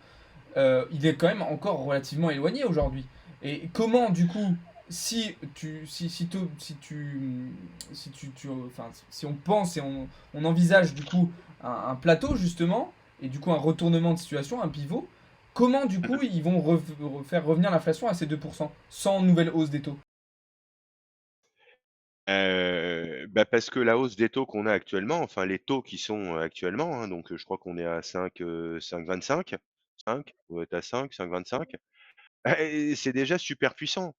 il est quand même encore relativement éloigné aujourd'hui. Et comment, du coup, si tu, si, tu, si tu, si enfin, si on pense et on envisage du coup un plateau justement, et du coup un retournement de situation, un pivot, comment du coup ils vont faire revenir l'inflation à ces 2% sans nouvelle hausse des taux? Bah, parce que la hausse des taux qu'on a actuellement, enfin les taux qui sont actuellement, hein, donc je crois qu'on est à 5,25, 5, on doit être à 5,25. Et c'est déjà super puissant,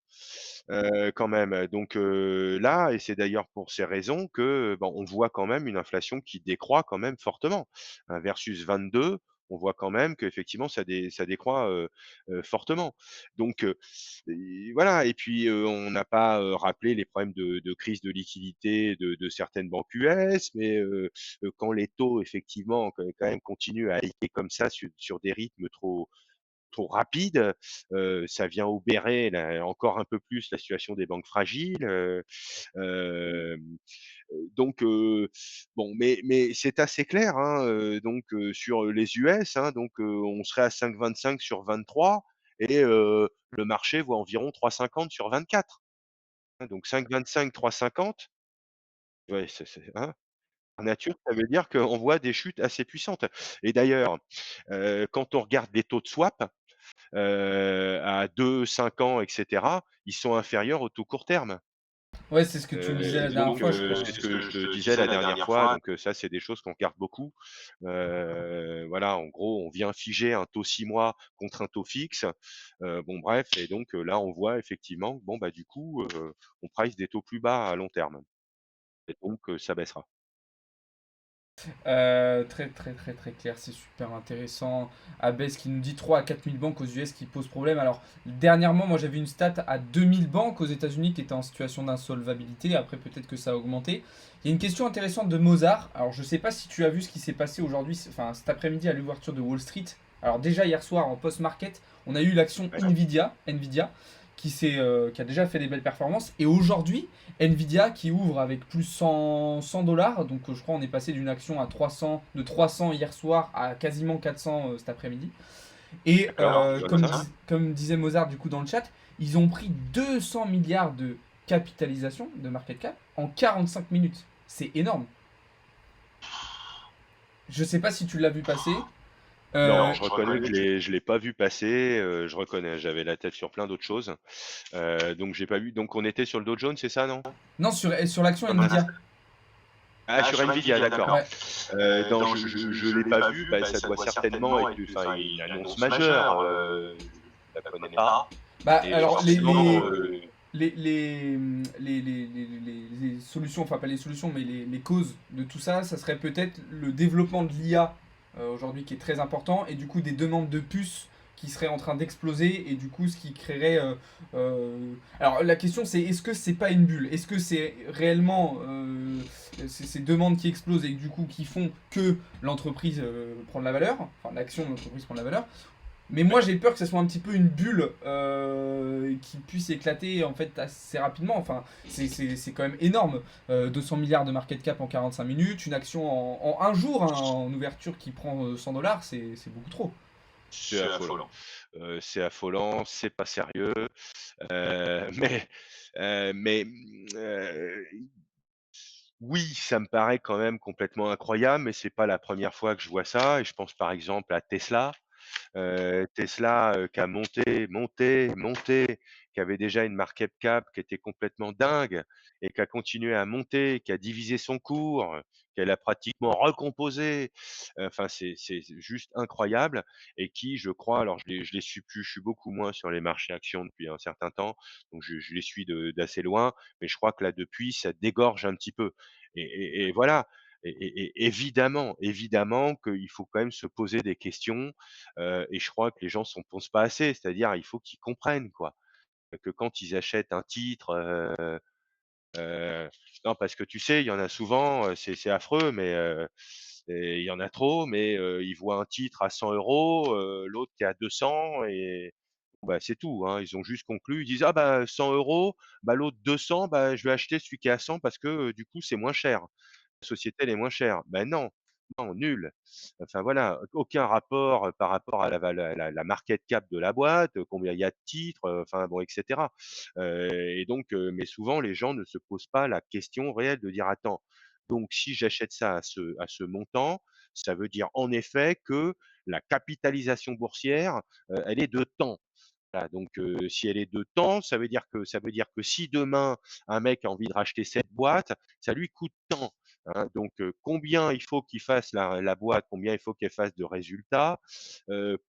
quand même. Donc là et c'est d'ailleurs pour ces raisons que, bon, on voit quand même une inflation qui décroît quand même fortement. Versus 22, on voit quand même qu'effectivement ça décroît, fortement. Donc et voilà et puis, on n'a pas, rappelé les problèmes de crise de liquidité de certaines banques US, mais quand les taux effectivement quand même continuent à hiker comme ça sur des rythmes trop rapide, ça vient obérer encore un peu plus la situation des banques fragiles, hem, donc bon, mais c'est assez clair, hein, donc sur les US, hein, donc on serait à 5,25 sur 23 et le marché voit environ 3,50 sur 24, hein, donc 5,25, 3,50, ouais, hein, par nature, ça veut dire qu'on voit des chutes assez puissantes et d'ailleurs, quand on regarde les taux de swap, à 2, 5 ans et cetera, ils sont inférieurs au tout court terme. Ouais, c'est ce que tu me disais la dernière Donc fois, je crois. c'est ce que je te disais la dernière fois, donc ça, c'est des choses qu'on regarde beaucoup. Voilà, en gros, on vient figer un taux 6 mois contre un taux fixe. Bon bref et donc là, on voit effectivement que bon, bah, du coup, on price des taux plus bas à long terme et donc ça baissera. Très très très très clair, c'est super intéressant. Abes qui nous dit 3 à 4 000 banques aux US qui posent problème. Alors dernièrement, moi j'avais une stat à 2 000 banques aux États-Unis qui étaient en situation d'insolvabilité. Après peut-être que ça a augmenté. Il y a une question intéressante de Mozart. Alors je sais pas si tu as vu ce qui s'est passé aujourd'hui, enfin cet après-midi à l'ouverture de Wall Street. Alors déjà hier soir en post-market, on a eu l'action Ouais. Nvidia qui a déjà fait des belles performances. Et aujourd'hui, Nvidia qui ouvre avec plus 100 $. Donc je crois on est passé d'une action à 300, de 300 hier soir à quasiment 400 cet après-midi. Et D'accord, je note ça. comme disait Mozart du coup dans le chat, ils ont pris 200 milliards de capitalisation, de market cap, en 45 minutes. C'est énorme. Je sais pas si tu l'as vu passer. Non, Euh, je reconnais que je l'ai pas vu passer, je reconnais, j'avais la tête sur plein d'autres choses, donc j'ai pas vu. Donc on était sur le Dow Jones, c'est ça, non? non, sur l'action Comme Nvidia. Ah, sur Nvidia, d'accord. Ouais. Non, je l'ai pas vu, bah, ça doit certainement être enfin, une annonce majeure, je la connais pas Bah et alors forcément, les solutions, enfin pas les solutions, mais les causes de tout ça, ça serait peut-être le développement de l'IA aujourd'hui qui est très important, et du coup des demandes de puces qui seraient en train d'exploser, et du coup ce qui créerait... Alors la question c'est, est-ce que c'est pas une bulle? Est-ce que c'est réellement ces demandes qui explosent et du coup qui font que l'entreprise prend de la valeur, enfin l'action de l'entreprise prend de la valeur, mais moi j'ai peur que ça soit un petit peu une bulle qui puisse éclater en fait assez rapidement. Enfin, c'est quand même énorme. 200 milliards de market cap en 45 minutes, une action en un jour hein, en ouverture qui prend 100 dollars, c'est beaucoup trop. C'est affolant. C'est affolant, c'est pas sérieux. Mais, mais, oui, ça me paraît quand même complètement incroyable, mais c'est pas la première fois que je vois ça, et je pense par exemple à Tesla. Tesla, qui a monté, qui avait déjà une market cap qui était complètement dingue et qui a continué à monter, qui a divisé son cours, qu'elle a pratiquement recomposé. Enfin, c'est juste incroyable, et qui, je crois, alors je les suis plus, je suis beaucoup moins sur les marchés actions depuis un certain temps, donc je les suis d'assez loin, mais je crois que là, depuis, ça dégorge un petit peu, et voilà. Et évidemment qu'il faut quand même se poser des questions, et je crois que les gens s'en posent pas assez. C'est-à-dire, il faut qu'ils comprennent, quoi, que quand ils achètent un titre, non, parce que tu sais, il y en a souvent, c'est affreux, mais et il y en a trop, mais ils voient un titre à 100 €, l'autre qui est à 200, et bah, c'est tout, hein. Ils ont juste conclu, ils disent: «Ah bah, 100 €, bah, l'autre 200, bah, je vais acheter celui qui est à 100 parce que, du coup, c'est moins cher. La société, elle est moins chère». Ben non, non, nul. Enfin voilà, aucun rapport, par rapport à la market cap de la boîte, combien il y a de titres, enfin bon, et cetera. Et donc, mais souvent les gens ne se posent pas la question réelle de dire: «Attends, donc si j'achète ça à ce montant, ça veut dire en effet que la capitalisation boursière, elle est de tant». Voilà, donc si elle est de tant, ça veut dire que si demain un mec a envie de racheter cette boîte, ça lui coûte tant, hein. Donc combien il faut qu'il fasse la boîte, combien il faut qu'elle fasse de résultats,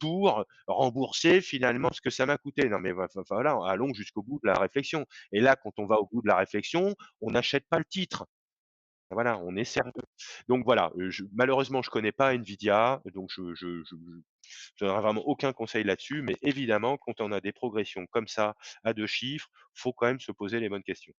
pour rembourser finalement ce que ça m'a coûté? Non mais voilà, allons jusqu'au bout de la réflexion, et là, quand on va au bout de la réflexion, on n'achète pas le titre. Voilà, on est sérieux. Donc voilà, malheureusement, je connais pas Nvidia, donc je donnerai vraiment aucun conseil là-dessus, mais évidemment, quand on a des progressions comme ça, à 2 chiffres, faut quand même se poser les bonnes questions.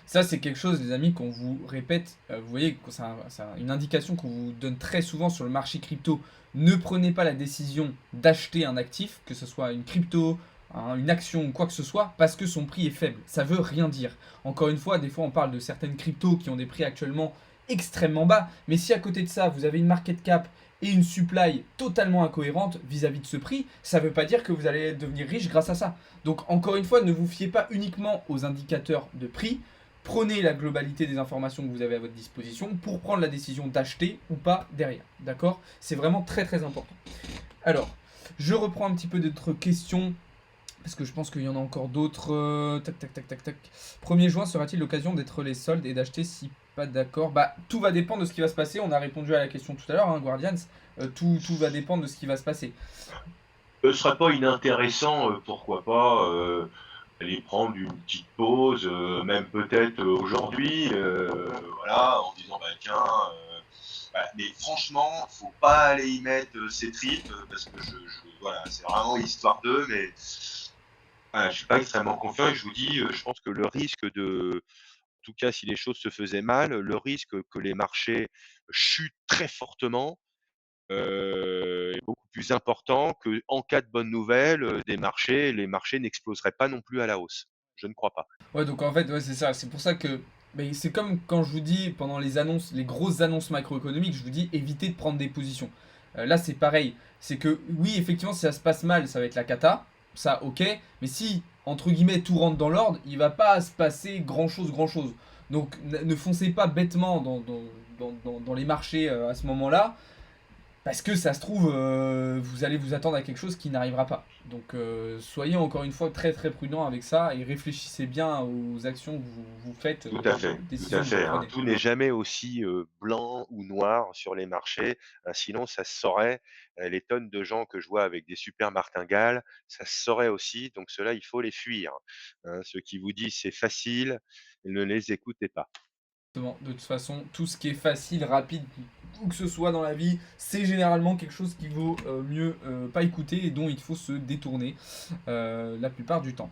Ça, c'est quelque chose, les amis, qu'on vous répète. Vous voyez, c'est une indication qu'on vous donne très souvent sur le marché crypto. Ne prenez pas la décision d'acheter un actif, que ce soit une crypto, hein, une action ou quoi que ce soit, parce que son prix est faible. Ça veut rien dire. Encore une fois, des fois, on parle de certaines cryptos qui ont des prix actuellement extrêmement bas. Mais si à côté de ça, vous avez une market cap et une supply totalement incohérente vis-à-vis de ce prix, ça ne veut pas dire que vous allez devenir riche grâce à ça. Donc, encore une fois, ne vous fiez pas uniquement aux indicateurs de prix. Prenez la globalité des informations que vous avez à votre disposition pour prendre la décision d'acheter ou pas derrière. D'accord? C'est vraiment très très important. Alors, je reprends un petit peu d'autres questions parce que je pense qu'il y en a encore d'autres. Tac, tac, tac, tac, tac. 1er juin sera-t-il l'occasion d'être les soldes et d'acheter si pas d'accord? Bah, tout va dépendre de ce qui va se passer. On a répondu à la question tout à l'heure, hein, Guardians. Tout va dépendre de ce qui va se passer. Ce serait pas inintéressant, pourquoi pas, aller prendre une petite pause, même peut-être, aujourd'hui, voilà, en disant: «Bah tiens, mais franchement, faut pas aller y mettre, ses tripes, parce que voilà, c'est vraiment histoire d'eux, mais voilà, je suis pas extrêmement confiant, et je vous dis, je pense que le risque en tout cas, si les choses se faisaient mal, le risque que les marchés chutent très fortement, est beaucoup plus important qu'en cas de bonne nouvelle, les marchés n'exploseraient pas non plus à la hausse. Je ne crois pas. Ouais, donc en fait, ouais, c'est ça. C'est pour ça que. Mais c'est comme quand je vous dis pendant les annonces, les grosses annonces macroéconomiques, je vous dis évitez de prendre des positions. Là, c'est pareil. C'est que oui, effectivement, si ça se passe mal, ça va être la cata. Ça, ok. Mais si, entre guillemets, tout rentre dans l'ordre, il va pas se passer grand chose, grand chose. Donc ne foncez pas bêtement dans les marchés à ce moment-là. Parce que ça se trouve, vous allez vous attendre à quelque chose qui n'arrivera pas. Donc soyez encore une fois très très prudent avec ça et réfléchissez bien aux actions que vous faites, aux Tout à décisions que vous fait, hein. prenez. Tout n'est jamais aussi, blanc ou noir sur les marchés, sinon ça se saurait. Les tonnes de gens que je vois avec des super martingales, ça se saurait aussi, donc ceux-là, il faut les fuir, hein. Ceux qui vous disent: «C'est facile», ne les écoutez pas. Exactement. De toute façon, tout ce qui est facile, rapide, où que ce soit dans la vie, c'est généralement quelque chose qui vaut mieux pas écouter et dont il faut se détourner la plupart du temps.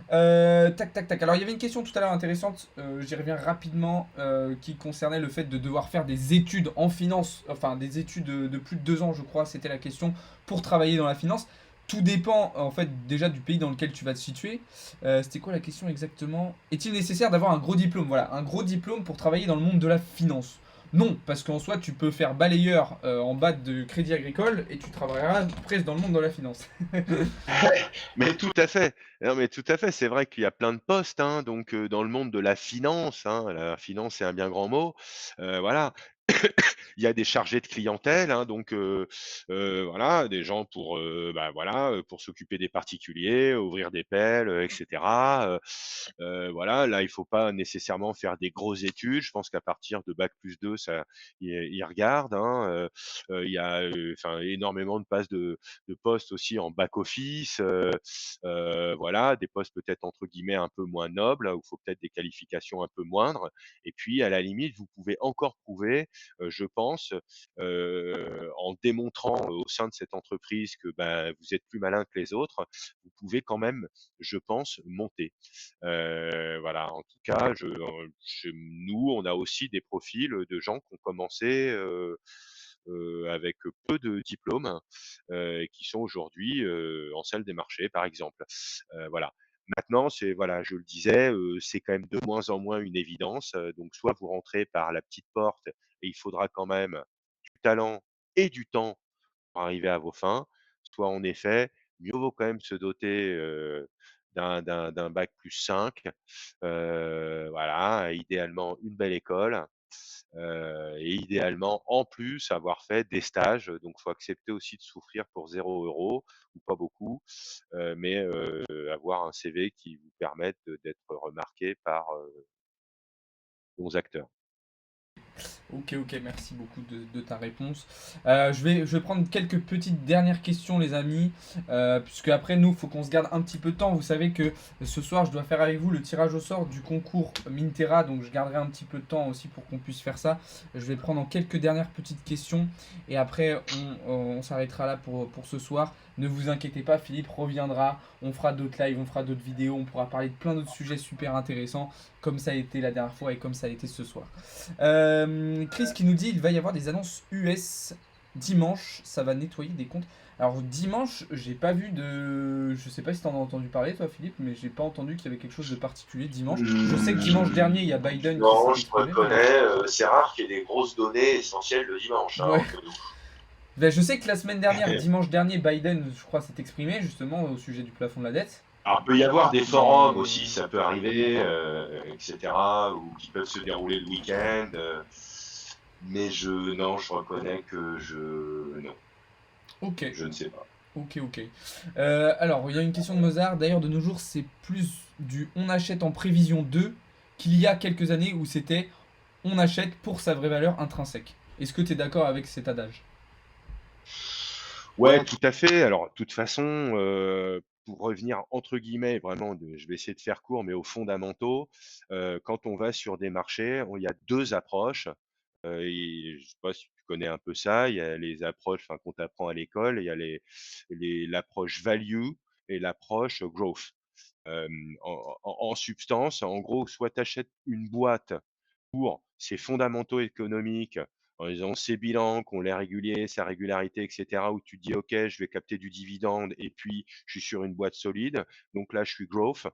Tac, tac, tac. Alors, il y avait une question tout à l'heure intéressante, j'y reviens rapidement, qui concernait le fait de devoir faire des études en finance, enfin des études de plus de 2 ans, je crois, c'était la question, pour travailler dans la finance. Tout dépend en fait déjà du pays dans lequel tu vas te situer. C'était quoi la question exactement? Est-il nécessaire d'avoir un gros diplôme? Voilà, un gros diplôme pour travailler dans le monde de la finance. Non, parce qu'en soi, tu peux faire balayeur en bas de Crédit Agricole et tu travailleras presque dans le monde de la finance. Mais tout à fait. Non, mais tout à fait, c'est vrai qu'il y a plein de postes, hein, donc dans le monde de la finance, c'est un bien grand mot, voilà. Il y a des chargés de clientèle, hein, donc voilà, des gens pour, bah, voilà, pour s'occuper des particuliers, ouvrir des pelles, et cetera, voilà. Là, il faut pas nécessairement faire des grosses études. Je pense qu'à partir de bac+2, ça ils regardent, hein, il y a, enfin, énormément de postes aussi en back office, voilà, des postes peut-être entre guillemets «un peu moins nobles», où il faut peut-être des qualifications un peu moindres et puis à la limite, vous pouvez encore prouver, je pense, en démontrant au sein de cette entreprise que, ben, vous êtes plus malin que les autres, vous pouvez quand même, je pense, monter. Voilà, en tout cas, nous, on a aussi des profils, de gens qui ont commencé, avec peu de diplômes, et qui sont aujourd'hui, en salle des marchés, par exemple. Voilà. Maintenant, c'est voilà, je le disais, c'est quand même de moins en moins une évidence, donc soit vous rentrez par la petite porte et il faudra quand même du talent et du temps pour arriver à vos fins, soit en effet, mieux vaut quand même se doter, d'un bac+5, voilà, idéalement une belle école, et idéalement, en plus, avoir fait des stages, donc faut accepter aussi de souffrir pour 0 € ou pas beaucoup, mais avoir un CV qui vous permette d'être remarqué par, bons acteurs. Ok, ok, merci beaucoup de ta réponse. Je vais prendre quelques petites dernières questions, les amis, puisque après, nous, faut qu'on se garde un petit peu de temps. Vous savez que ce soir, je dois faire avec vous le tirage au sort du concours Mintera, donc je garderai un petit peu de temps aussi pour qu'on puisse faire ça. Je vais prendre en quelques dernières petites questions, et après, on s'arrêtera là pour ce soir. Ne vous inquiétez pas, Philippe reviendra, on fera d'autres lives, on fera d'autres vidéos, on pourra parler de plein d'autres sujets super intéressants, comme ça a été la dernière fois et comme ça a été ce soir. Chris qui nous dit il va y avoir des annonces US dimanche, ça va nettoyer des comptes. Alors dimanche, j'ai pas vu de. Je sais pas si t'en as entendu parler toi Philippe, mais j'ai pas entendu qu'il y avait quelque chose de particulier dimanche. Je sais que dimanche Mmh, dernier il y a Biden qui s'est non, je exprimé, mais. reconnais, c'est rare qu'il y ait des grosses données essentielles le dimanche, hein, Ouais. entre nous. Ben, je sais que la semaine dernière, dimanche dernier, Biden, je crois, s'est exprimé justement au sujet du plafond de la dette. Alors, il peut y avoir des forums Mais. aussi, ça peut arriver, et cetera, ou qui peuvent se dérouler le week-end, mais non, je reconnais que non, Ok, je ne sais pas. ok, ok. Alors, il y a une question de Mozart. D'ailleurs, de nos jours, c'est plus du on achète en prévision de qu'il y a quelques années où c'était on achète pour sa vraie valeur intrinsèque. Est-ce que tu es d'accord avec cet adage? Ouais, tout à fait. Alors, de toute façon, pour revenir entre guillemets vraiment je vais essayer de faire court, mais aux fondamentaux, quand on va sur des marchés, il y a 2 approches, et je sais pas si tu connais un peu ça. Il y a les approches, enfin, qu'on t'apprend à l'école, il y a l'approche value et l'approche growth. En substance, en gros, soit tu achètes une boîte pour ses fondamentaux économiques, en disant ses bilans, qu'on l'air régulier, sa régularité, et cetera, où tu te dis: «OK, je vais capter du dividende et puis je suis sur une boîte solide, donc là, je suis growth».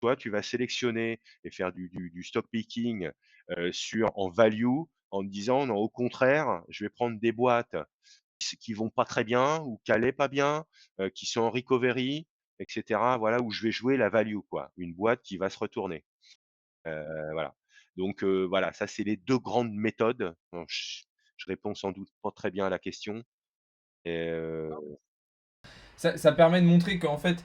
Toi, tu vas sélectionner et faire du stock picking, en value, en te disant: «Non, au contraire, je vais prendre des boîtes qui vont pas très bien ou qui allaient pas bien, qui sont en recovery, et cetera». Voilà, où je vais jouer la value, quoi. Une boîte qui va se retourner. Voilà. Donc voilà, ça c'est les 2 grandes méthodes. Bon, je réponds sans doute pas très bien à la question. Et Ça permet de montrer qu'en fait,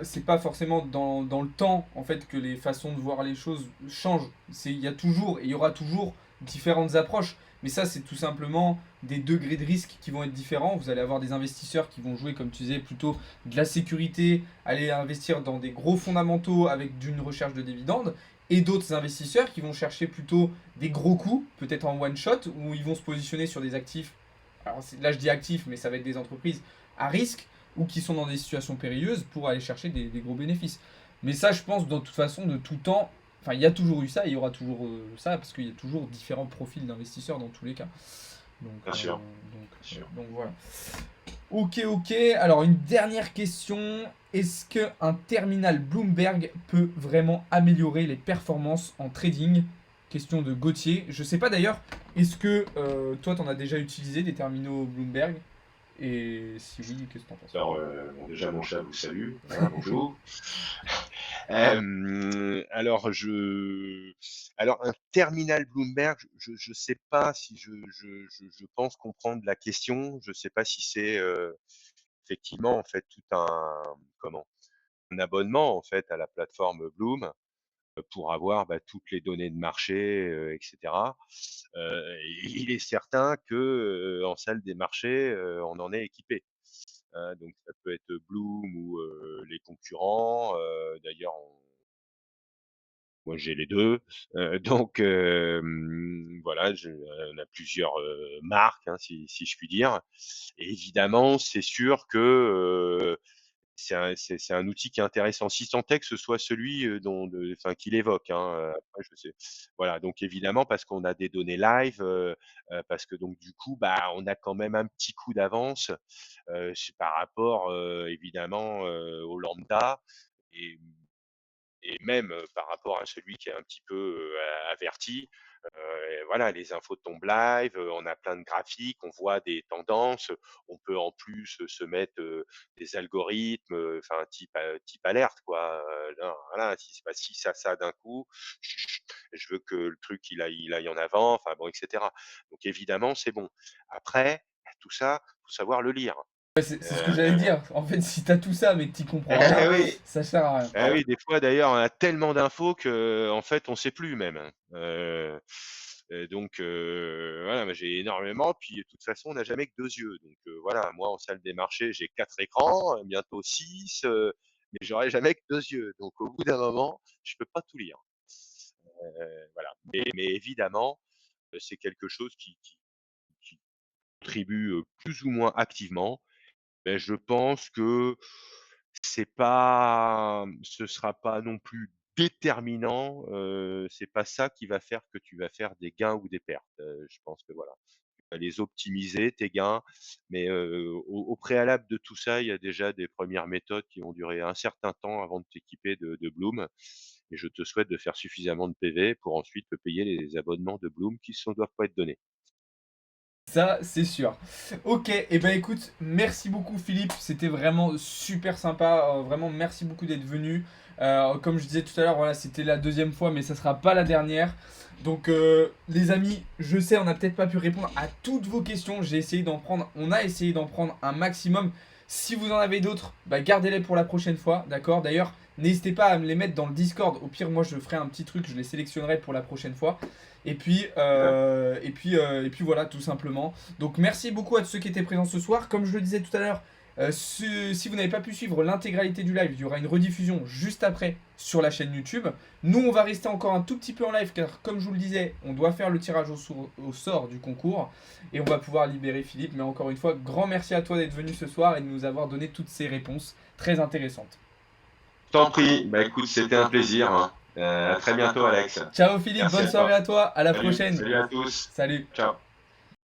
c'est pas forcément dans le temps en fait, que les façons de voir les choses changent. Il y a toujours et il y aura toujours différentes approches. Mais ça, c'est tout simplement des degrés de risque qui vont être différents. Vous allez avoir des investisseurs qui vont jouer, comme tu disais, plutôt de la sécurité, aller investir dans des gros fondamentaux avec d'une recherche de dividendes. Et d'autres investisseurs qui vont chercher plutôt des gros coups, peut-être en one shot, où ils vont se positionner sur des actifs. Alors là, je dis actifs, mais ça va être des entreprises à risque ou qui sont dans des situations périlleuses pour aller chercher des gros bénéfices. Mais ça, je pense, de toute façon, de tout temps, enfin, il y a toujours eu ça, et il y aura toujours ça, parce qu'il y a toujours différents profils d'investisseurs dans tous les cas. Donc, bien sûr, donc voilà. Ok, ok. Alors, une dernière question. Est-ce qu'un terminal Bloomberg peut vraiment améliorer les performances en trading? Question de Gauthier. Je sais pas d'ailleurs, est-ce que toi, t'en as déjà utilisé des terminaux Bloomberg? Et si oui, qu'est-ce que t'en penses? Alors, bon, déjà, mon chat vous salue. Hein, bonjour. Alors, alors, un terminal Bloomberg, je sais pas si je pense comprendre la question. Je sais pas si c'est effectivement en fait tout comment un abonnement en fait à la plateforme Bloom pour avoir toutes les données de marché, etc. Il est certain que en salle des marchés, on en est équipé. Donc ça peut être Bloom ou les concurrents. D'ailleurs, moi j'ai les deux. Donc voilà, on a plusieurs marques, hein, si je puis dire. Et évidemment, c'est sûr que c'est un outil qui est intéressant. Si tant est que ce soit celui enfin, qu'il évoque. Hein, après, je sais. Voilà, donc évidemment parce qu'on a des données live, parce que donc du coup, on a quand même un petit coup d'avance par rapport évidemment au lambda. Et même par rapport à celui qui est un petit peu averti. Et voilà, les infos tombent live, on a plein de graphiques, on voit des tendances, on peut en plus se mettre des algorithmes, enfin type alerte quoi. Là, voilà, s'il se passe ci, ça d'un coup, je veux que le truc il aille en avant, enfin bon, etc. Donc évidemment, c'est bon. Après, tout ça, faut savoir le lire. Ouais, c'est ce que j'allais Euh, dire. En fait, si t'as tout ça mais que t'y comprends rien, oui, ça sert à rien. ah oui, des fois d'ailleurs, on a tellement d'infos que en fait, on sait plus même, hein. Donc voilà, moi j'ai énormément, puis de toute façon, on n'a jamais que 2 yeux. Donc voilà, moi en salle des marchés, j'ai 4 écrans, bientôt 6, mais j'aurai jamais que 2 yeux. Donc au bout d'un moment, je peux pas tout lire. Voilà. Mais évidemment, c'est quelque chose qui contribue, plus ou moins activement. Mais je pense que ce sera pas non plus déterminant, c'est pas ça qui va faire que tu vas faire des gains ou des pertes. Je pense que voilà, tu vas les optimiser tes gains, mais au préalable de tout ça, il y a déjà des premières méthodes qui vont durer un certain temps avant de t'équiper de Bloom, et je te souhaite de faire suffisamment de PV pour ensuite te payer les abonnements de Bloom qui ne doivent pas être donnés. Ça, c'est sûr. Ok, et ben écoute, merci beaucoup Philippe, c'était vraiment super sympa. Vraiment, merci beaucoup d'être venu. Comme je disais tout à l'heure, voilà, c'était la deuxième fois, mais ça sera pas la dernière. Donc, les amis, je sais, on n'a peut-être pas pu répondre à toutes vos questions. On a essayé d'en prendre un maximum. Si vous en avez d'autres, gardez-les pour la prochaine fois, d'accord? D'ailleurs, n'hésitez pas à me les mettre dans le Discord. Au pire, moi, je ferai un petit truc, je les sélectionnerai pour la prochaine fois. Et puis voilà, tout simplement. Donc merci beaucoup à tous ceux qui étaient présents ce soir. Comme je le disais tout à l'heure, si vous n'avez pas pu suivre l'intégralité du live, il y aura une rediffusion juste après sur la chaîne YouTube. Nous, on va rester encore un tout petit peu en live car, comme je vous le disais, on doit faire le tirage au sort du concours et on va pouvoir libérer Philippe. Mais encore une fois, grand merci à toi d'être venu ce soir et de nous avoir donné toutes ces réponses très intéressantes. T'en prie, écoute, c'était un plaisir, hein. À très bientôt, Alex. Ciao Philippe, Merci bonne à soirée toi. à toi, à la Salut, prochaine. salut à tous. Salut. Ciao.